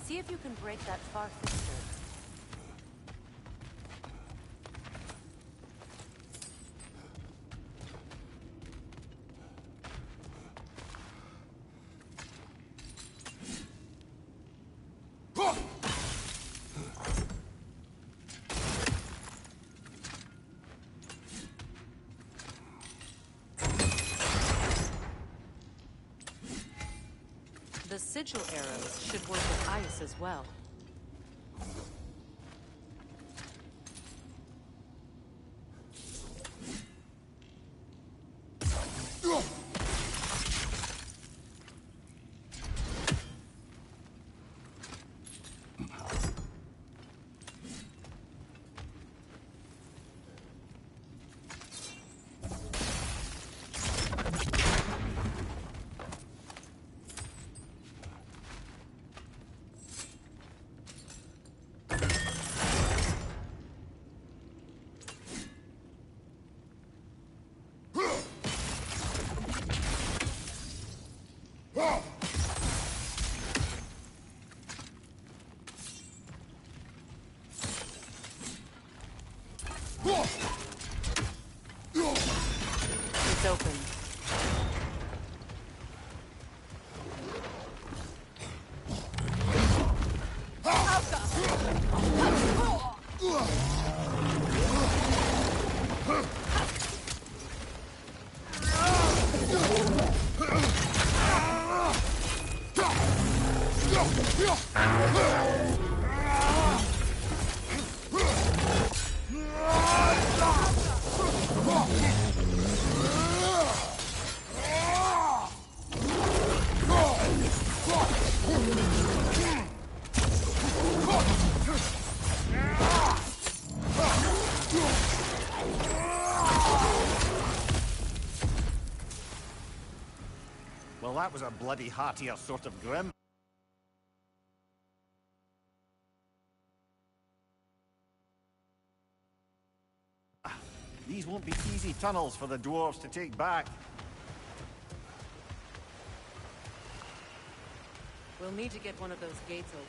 See if you can break that far fixture. The sigil arrows should work with ice as well. It's open. Well, that was a bloody heartier sort of grim. These won't be easy tunnels for the dwarves to take back. We'll need to get one of those gates open.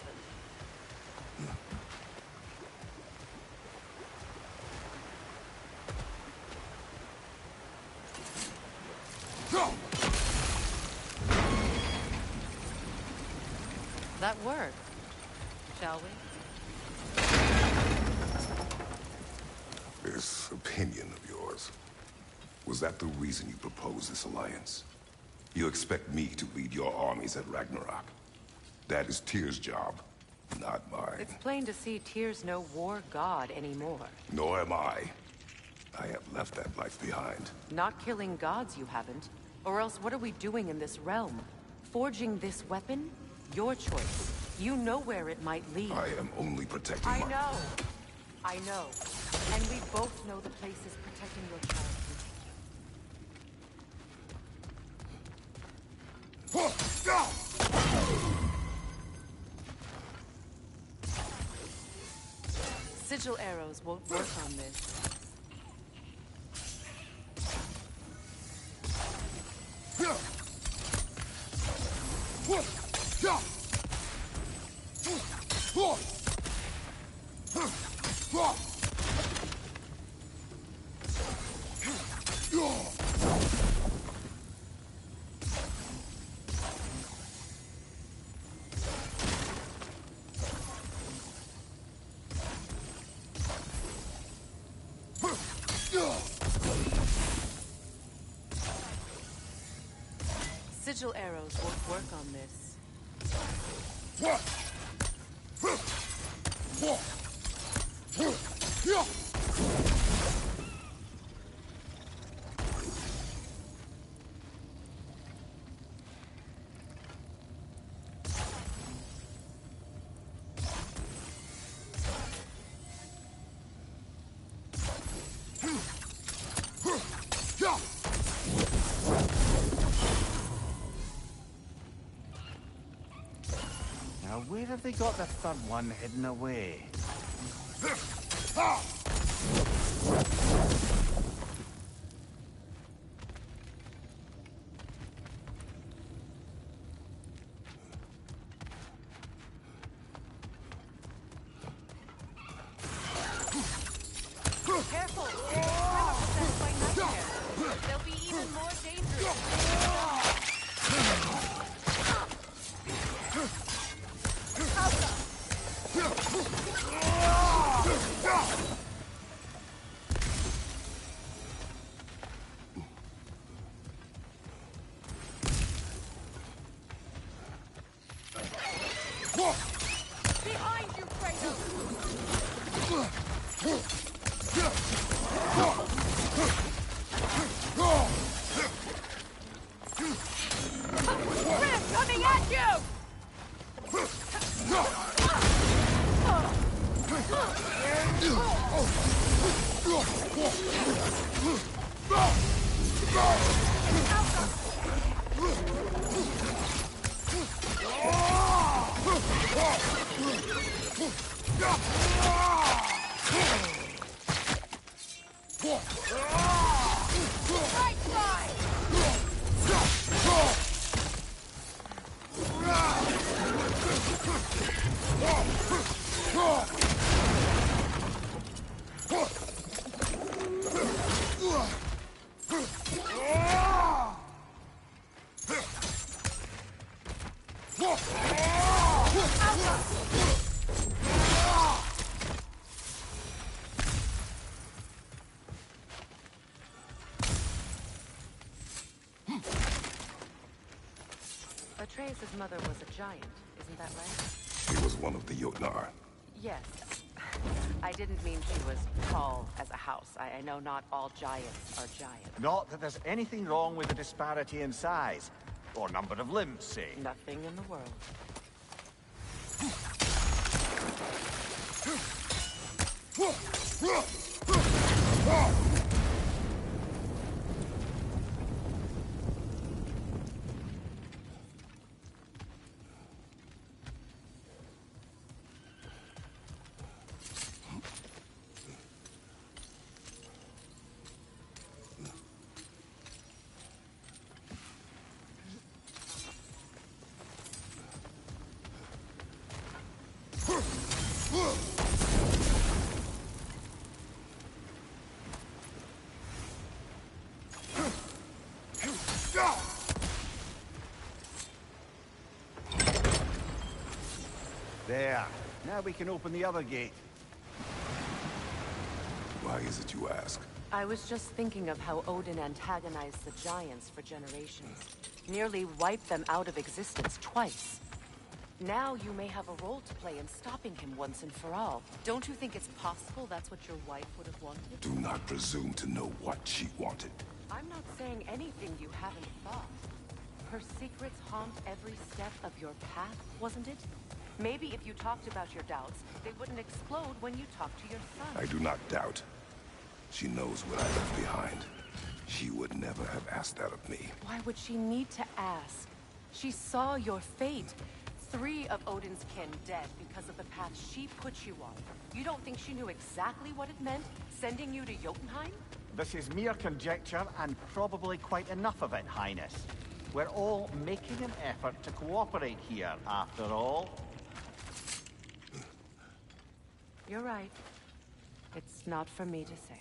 That worked, shall we? This opinion of yours, was that the reason you proposed this alliance? You expect me to lead your armies at Ragnarok? That is Tyr's job, not mine. It's plain to see Tyr's no war god anymore. Nor am I. I have left that life behind. Not killing gods, you haven't. Or else what are we doing in this realm? Forging this weapon? Your choice. You know where it might lead. I am only protecting my... I know. And we both know the place is protecting your child. Sigil arrows won't work on this. Sigil arrows won't work on this. Now, where have they got the third one hidden away? Careful! They'll be even more dangerous. Right side! Atreus' mother was a giant, isn't that right? She was one of the Jotnar. Yes. I didn't mean she was tall as a house. I know not all giants are giants. Not that there's anything wrong with the disparity in size. Or number of limbs, say. Nothing in the world. There. Now we can open the other gate. Why is it you ask? I was just thinking of how Odin antagonized the giants for generations. Nearly wiped them out of existence twice. Now you may have a role to play in stopping him once and for all. Don't you think it's possible that's what your wife would have wanted? Do not presume to know what she wanted. I'm not saying anything you haven't thought. Her secrets haunt every step of your path, wasn't it? Maybe if you talked about your doubts, they wouldn't explode when you talked to your son. I do not doubt. She knows what I left behind. She would never have asked that of me. Why would she need to ask? She saw your fate. 3 of Odin's kin dead because of the path she put you on. You don't think she knew exactly what it meant, sending you to Jotunheim? This is mere conjecture, and probably quite enough of it, Highness. We're all making an effort to cooperate here, after all. You're right. It's not for me to say.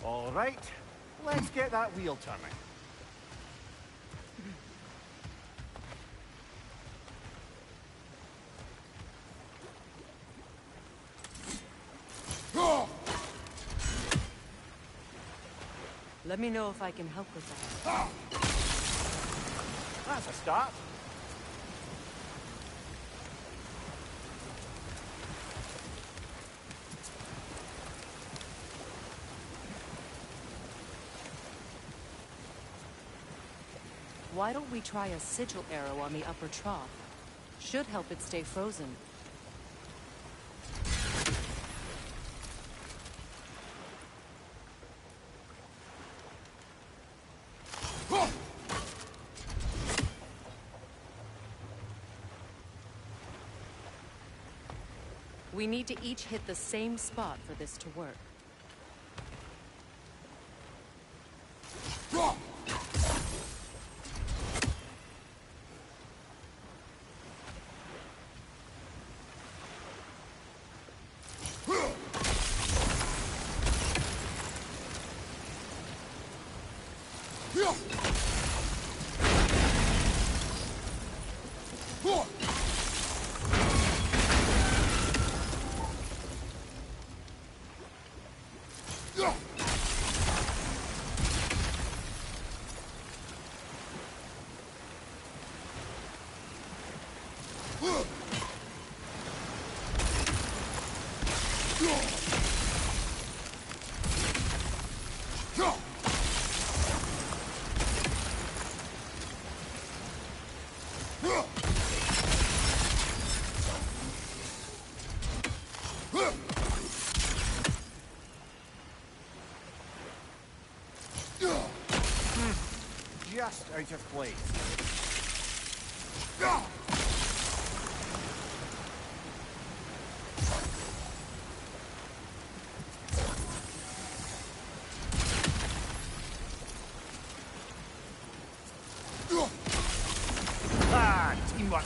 All right, let's get that wheel turning. Let me know if I can help with that. That's a start. Why don't we try a sigil arrow on the upper trough? Should help it stay frozen. We need to each hit the same spot for this to work. Just out of place. Ah, teamwork.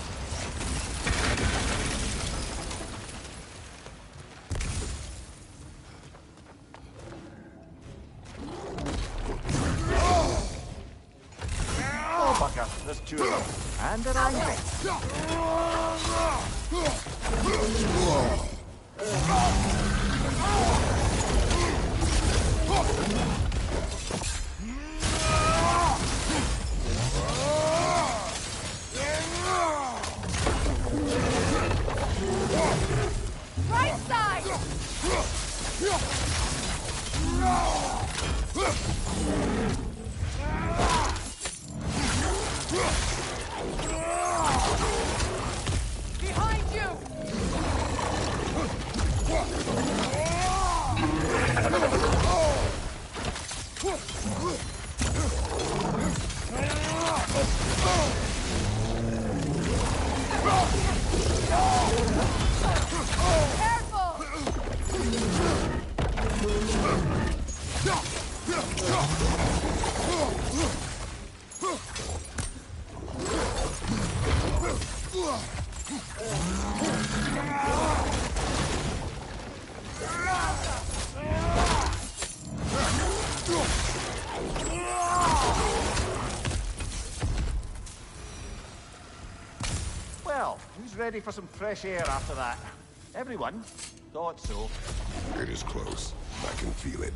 Oh, bugger. There's two of them. And they're angry. Right side! Behind you! Well, who's ready for some fresh air after that? Everyone? Thought so. It is close. I can feel it.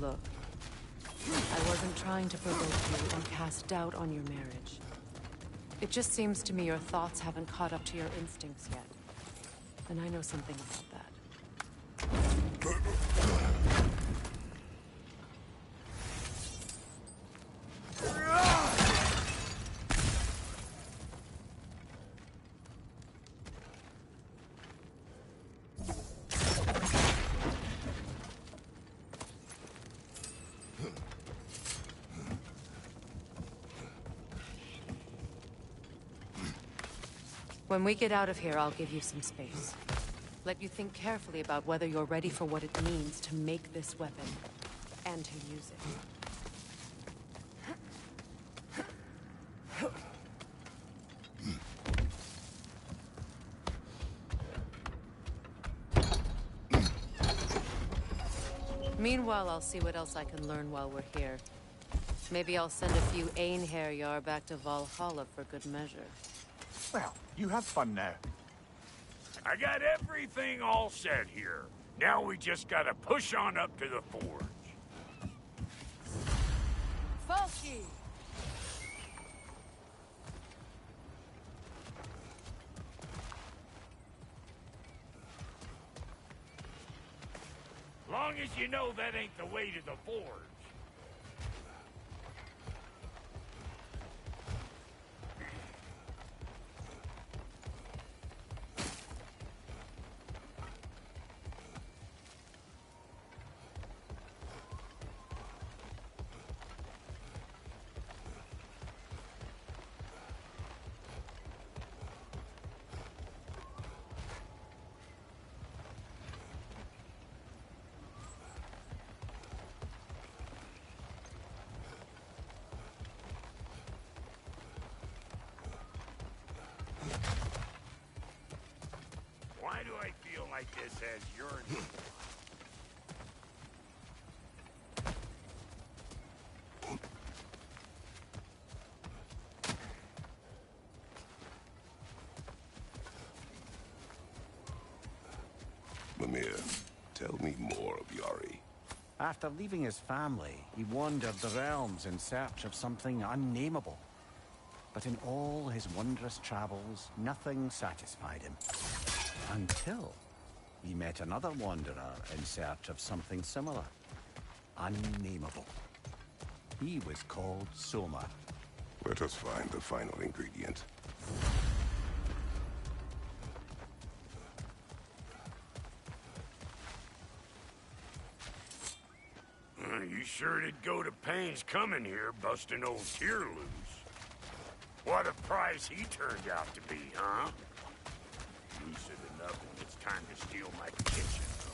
Look, I wasn't trying to provoke you or cast doubt on your marriage. It just seems to me your thoughts haven't caught up to your instincts yet. And I know something about that. When we get out of here, I'll give you some space. Let you think carefully about whether you're ready for what it means to make this weapon, and to use it. Meanwhile, I'll see what else I can learn while we're here. Maybe I'll send a few Einherjar back to Valhalla for good measure. Well, you have fun now. I got everything all set here. Now we just gotta push on up to the forge. Falky! Long as you know that ain't the way to the forge. has your name. Mimir, tell me more of Yari. After leaving his family, he wandered the realms in search of something unnameable. But in all his wondrous travels, nothing satisfied him. Until he met another wanderer in search of something similar. Unnameable. He was called Soma. Let us find the final ingredient. You sure did go to pains coming here, busting old Tyr loose. What a prize he turned out to be, huh? Lucid enough when it's time to steal my kitchen, though.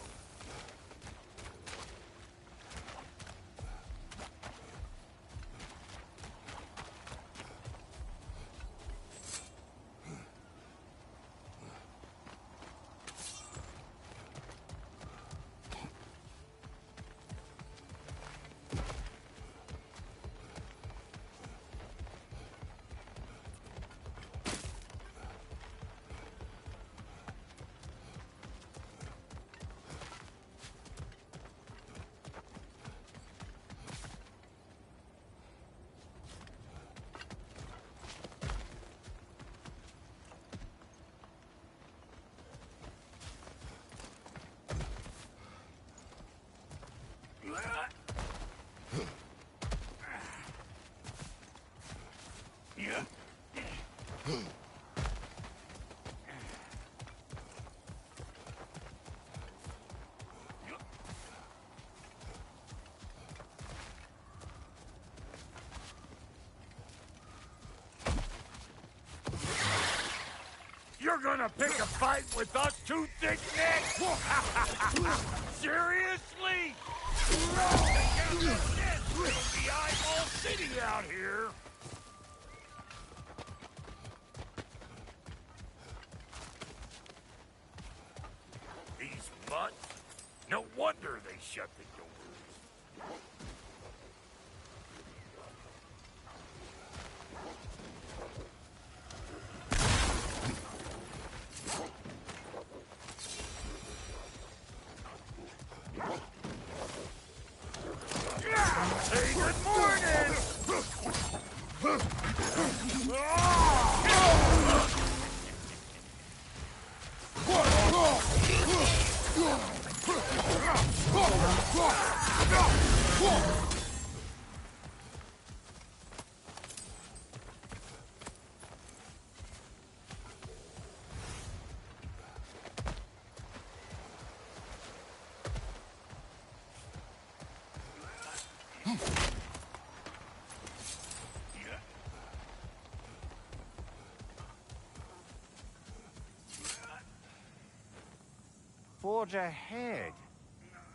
You're gonna pick a fight with us two thick necks? Seriously? It'll be eyeball city out here. These mutts? No wonder they shut the doors. Say good morning! Forge ahead.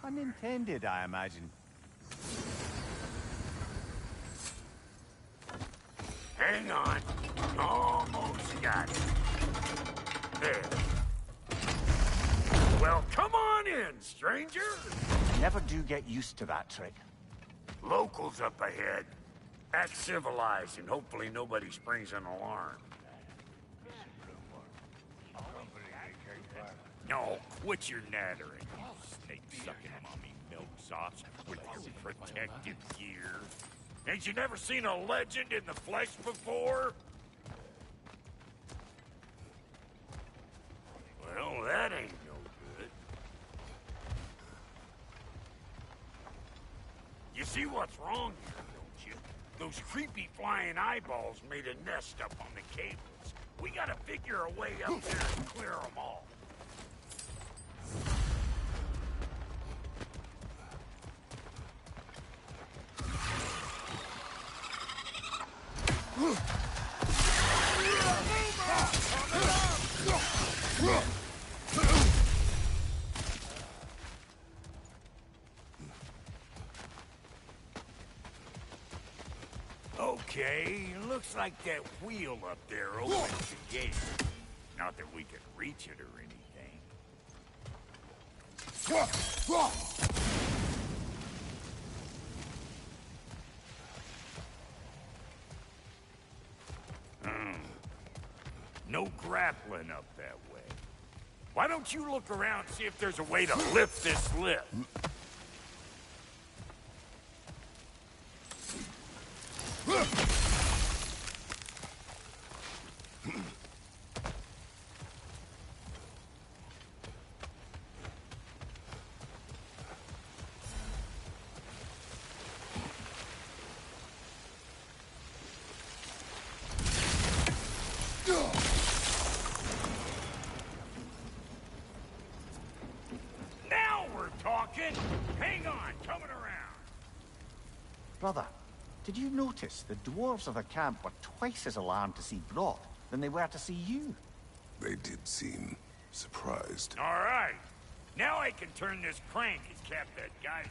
Unintended, I imagine. Hang on. Almost got it. There. Well, come on in, stranger. Never do get used to that trick. Locals up ahead. Act civilized and hopefully nobody springs an alarm. No, quit your nattering, you snake-sucking mommy milksops with your protective gear. Ain't you never seen a legend in the flesh before? Well, that ain't no good. You see what's wrong here, don't you? Those creepy flying eyeballs made a nest up on the cables. We gotta figure a way up there and clear them all. Okay, looks like that wheel up there opens the gate. Not that we can reach it or anything. No grappling up that way. Why don't you look around, see if there's a way to lift this lift? Now we're talking! Hang on, coming around! Brother, did you notice the dwarves of the camp were twice as alarmed to see Brok than they were to see you? They did seem surprised. All right. Now I can turn this crank and cap that geyser.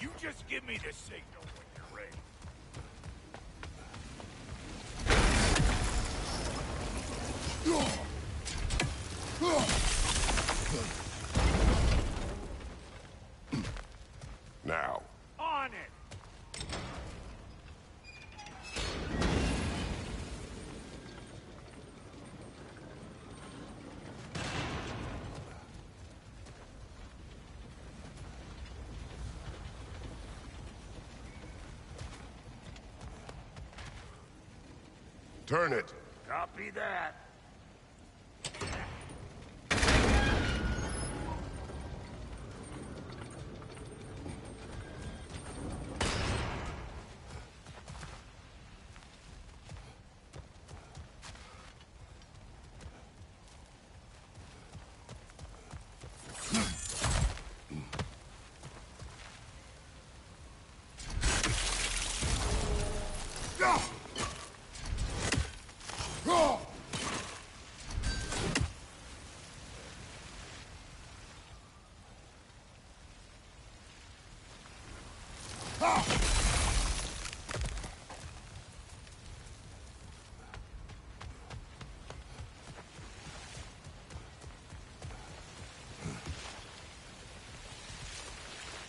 You just give me the signal when you're ready. Now. On it! Turn it. Copy that.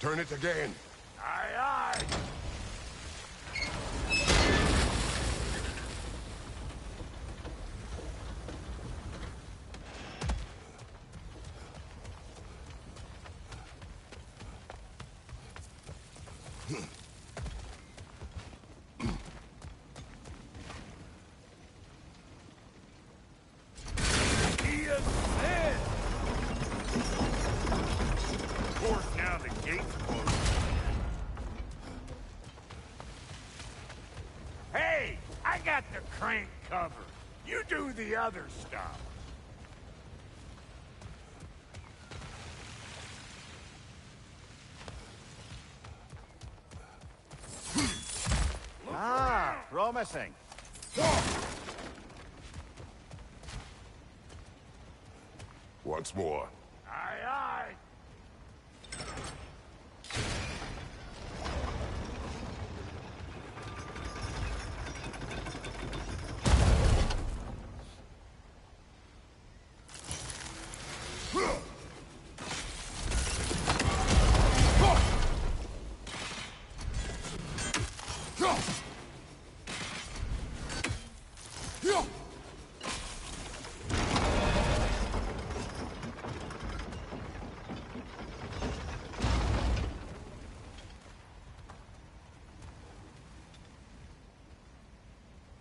Turn it again. Aye, aye. He is dead. Of course, now the gate's closed. Hey, I got the crank covered. You do the other stuff. Ah, promising. Once more. Aye, aye.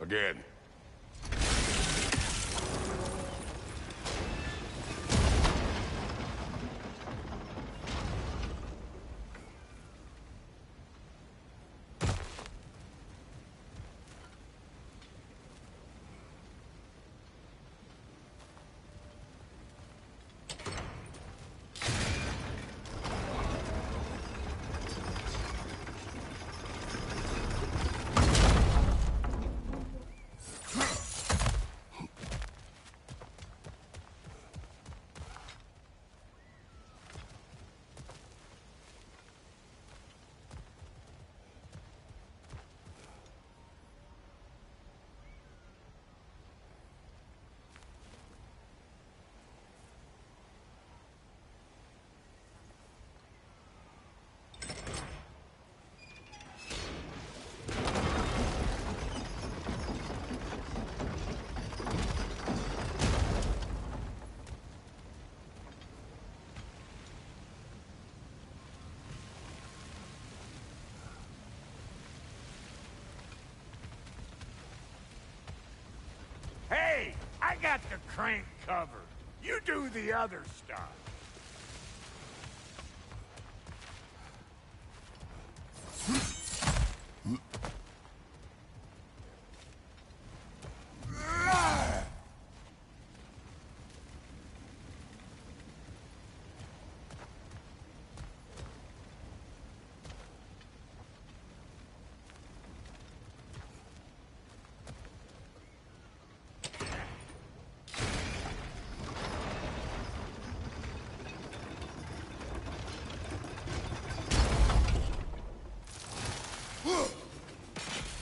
Again. I got the crank covered. You do the other stuff.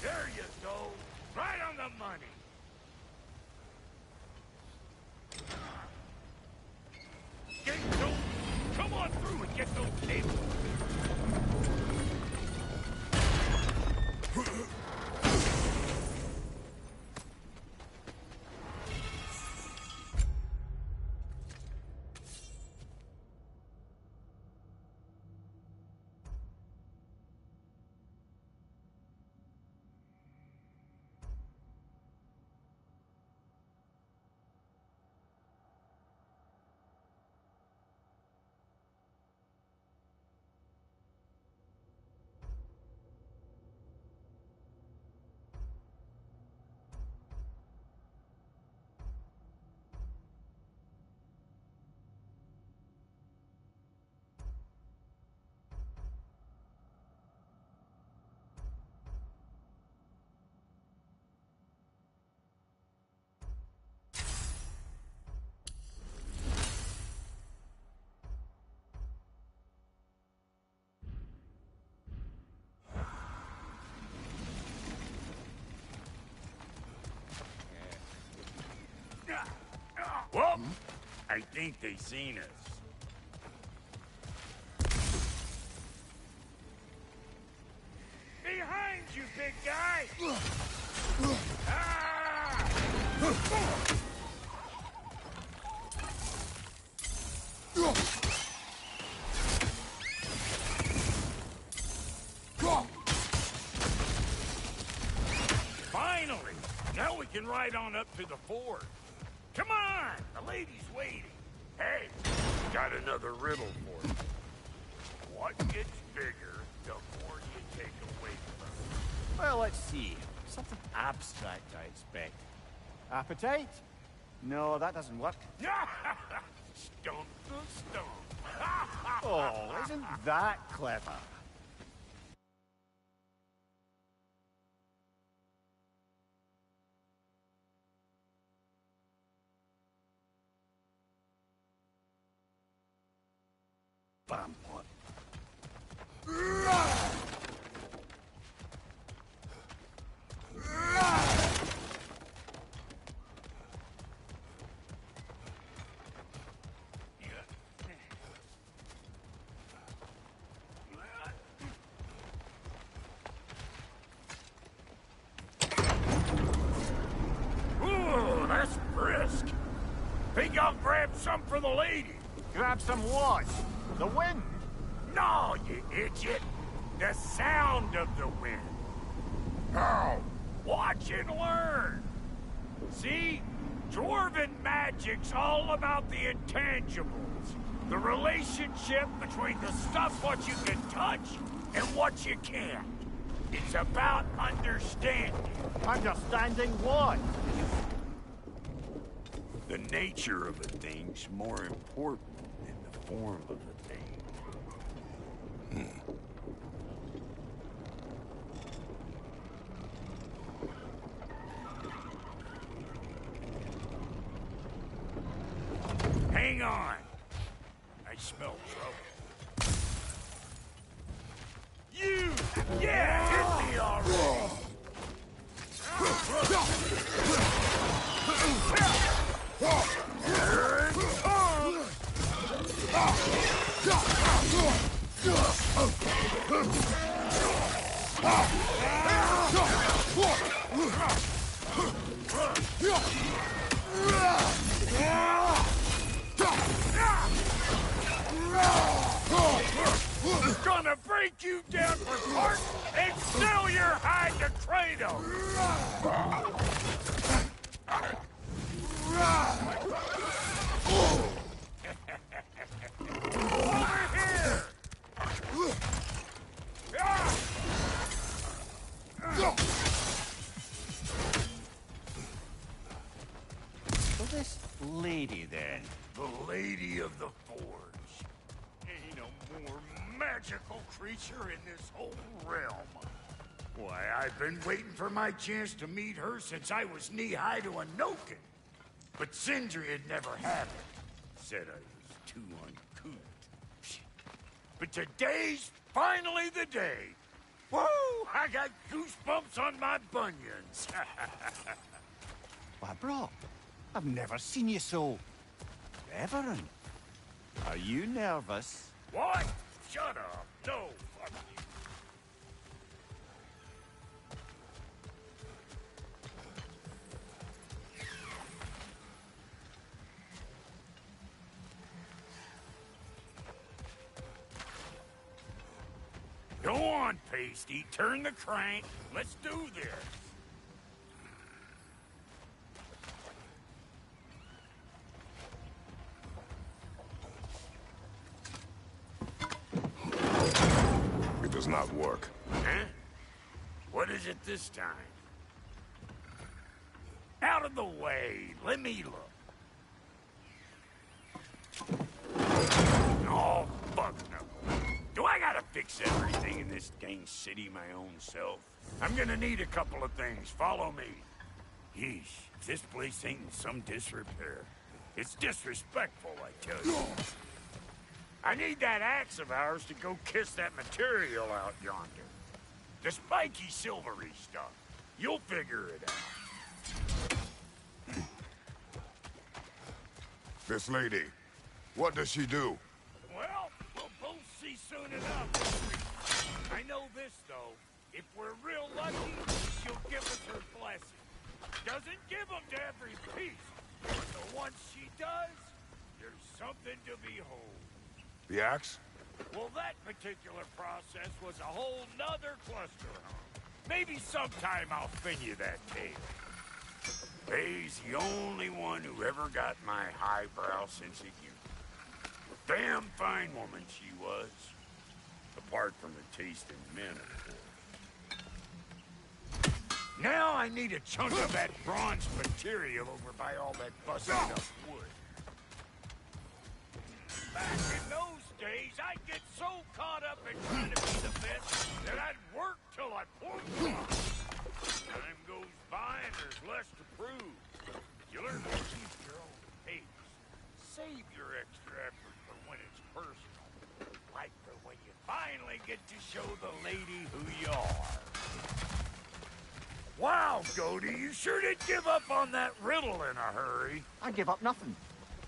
There you go. Right on the money. Get those. Come on through and get those tables. Well, I think they seen us. Behind you, big guy! Ah! Finally! Now we can ride on up to the fort. Come on! The lady's waiting. Hey, got another riddle for you. What gets bigger the more you take away from it? Well, let's see. Something abstract, I expect. Appetite? No, that doesn't work. Stump the stump. Oh, isn't that clever? Bam. Ooh, that's brisk. Think I'll grab some for the lady. Grab some what? The wind? No, you idiot! The sound of the wind. Oh, watch and learn. See? Dwarven magic's all about the intangibles. The relationship between the stuff what you can touch and what you can't. It's about understanding. Understanding what? The nature of a thing's more important than the form of a thing. Hang on. I smell trouble. You! Yeah, hit me already! Here it comes! Gonna break you down for parts and sell your hide to Kratos! So this lady, then? The Lady of the Forge. Ain't no more magical creature in this whole realm. Why, I've been waiting for my chance to meet her since I was knee-high to a Noken. But Sindri had never had it. Said I was too uncouth. But today's finally the day. Woo! I got goosebumps on my bunions. Why, bro, I've never seen you so... reverent. Are you nervous? What? Shut up. No, fuck you. Go on, Pasty. Turn the crank. Let's do this. It does not work. Huh? What is it this time? Out of the way. Let me look. Oh, fuck no. Do I gotta fix everything in this dang city my own self? I'm gonna need a couple of things. Follow me. Yeesh, if this place ain't in some disrepair. It's disrespectful, I tell you. I need that axe of ours to go kiss that material out yonder. The spiky silvery stuff. You'll figure it out. This lady, what does she do? Well, we'll both see soon enough. I know this, though. If we're real lucky, she'll give us her blessing. Doesn't give them to every piece. But the ones she does, there's something to behold. The axe? Well, that particular process was a whole nother cluster, huh? Maybe sometime I'll spin you that tale. Faye's the only one who ever got my highbrow sense of humor. Damn fine woman she was. Apart from the taste in men, of course. Now I need a chunk of that bronze material over by all that busted up wood. Back in those days, I'd get so caught up in trying to be the best that I'd work till I plunked off. Time goes by and there's less to prove. You learn to keep your own pace. Save your extra effort for when it's personal. Like for when you finally get to show the lady who you are. Wow, Goldie, you sure did give up on that riddle in a hurry. I give up nothing.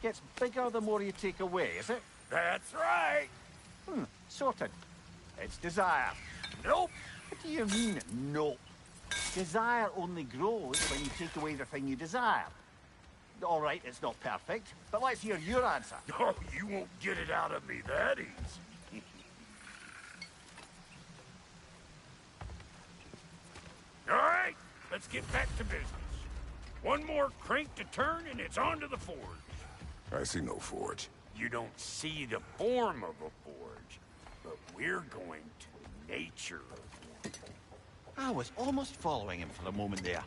Gets bigger the more you take away, is it? That's right. Sorted. It's desire. Nope. What do you mean, nope? Desire only grows when you take away the thing you desire. All right, it's not perfect, but let's hear your answer. Oh, you won't get it out of me that easy. All right, let's get back to business. One more crank to turn and it's on to the forge. I see no forge. You don't see the form of a forge, but we're going to nature of one. I was almost following him for a moment there.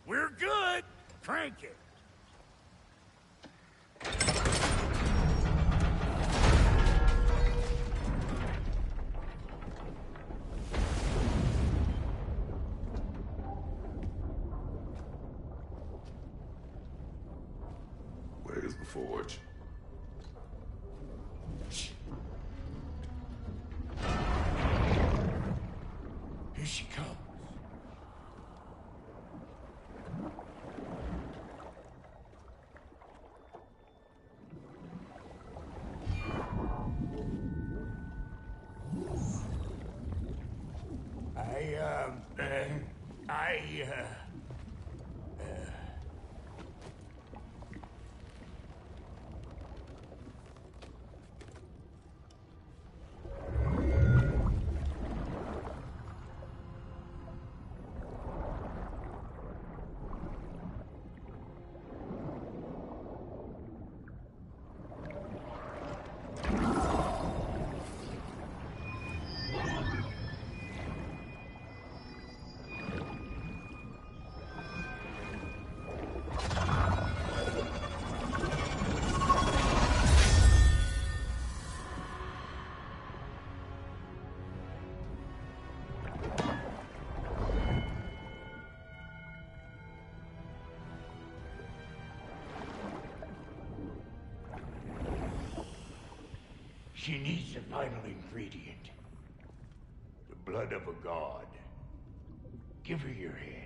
We're good. Crank it. Where's the forge? Here she comes. She needs the final ingredient. The blood of a god. Give her your hand.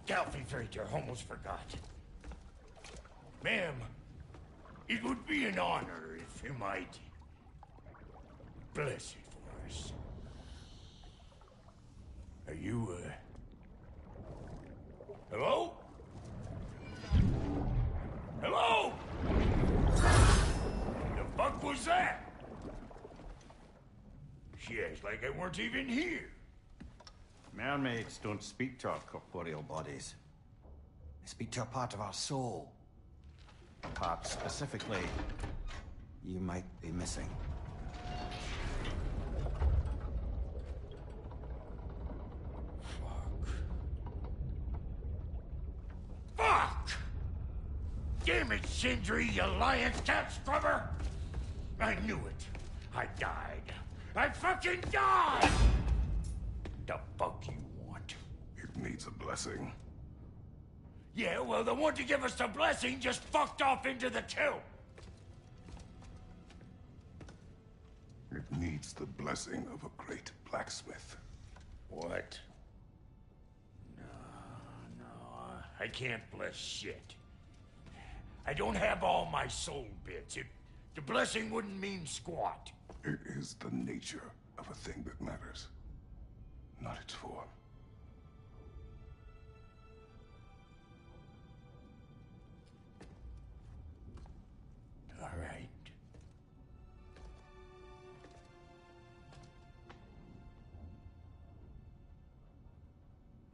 Galfifrater almost forgot. Ma'am, it would be an honor if you might bless it for us. Are you, hello? Hello? The fuck was that? She acts like I weren't even here. Mermaids don't speak to our corporeal bodies. They speak to a part of our soul. A part specifically you might be missing. Fuck! Damn it, Sindri, you lion cat scrubber! I knew it. I died. I fucking died! The fuck you want? It needs a blessing. Yeah, well, the one to give us the blessing just fucked off into the tomb. It needs the blessing of a great blacksmith. What? No, I can't bless shit. I don't have all my soul bits. The blessing wouldn't mean squat. It is the nature of a thing that matters, not its form. All right.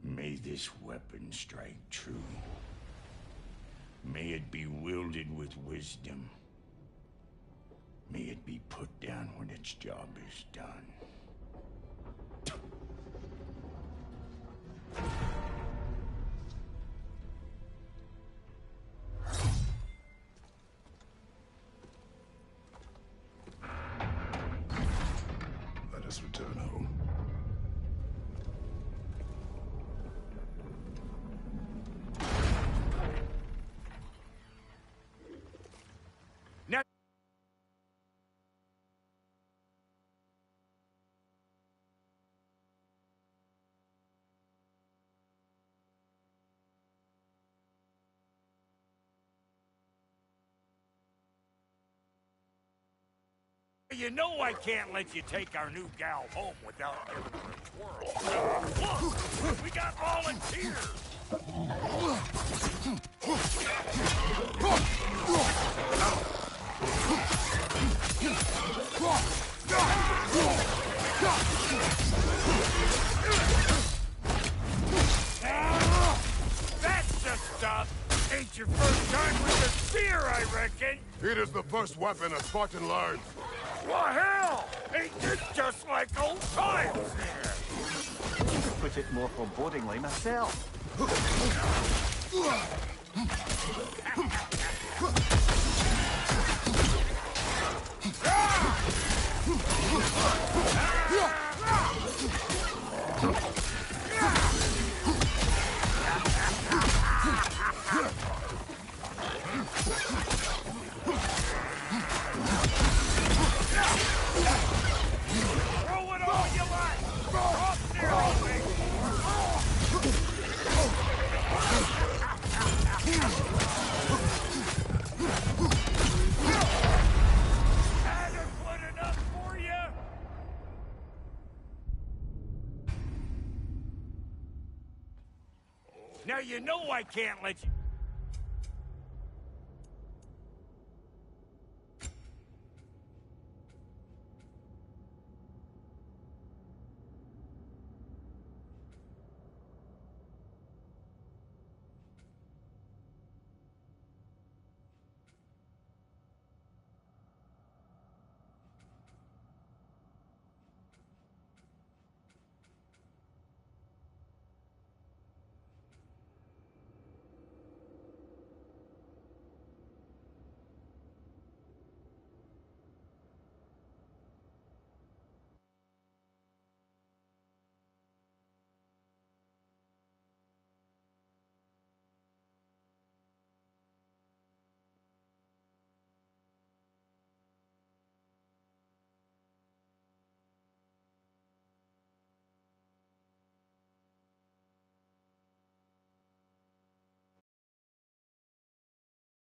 May this weapon strike true. May it be wielded with wisdom. May it be put down when its job is done. Let us return home. Now you know I can't let you take our new gal home without giving her a twirl. Look! We got volunteers! That's the stuff! Ain't your first time with a spear, I reckon! It is the first weapon a Spartan learns. Well, hell! Ain't this just like old times there? To put it more forebodingly myself. Throw it all you like! Off zero, baby! Had her put enough for you? Now you know I can't let you...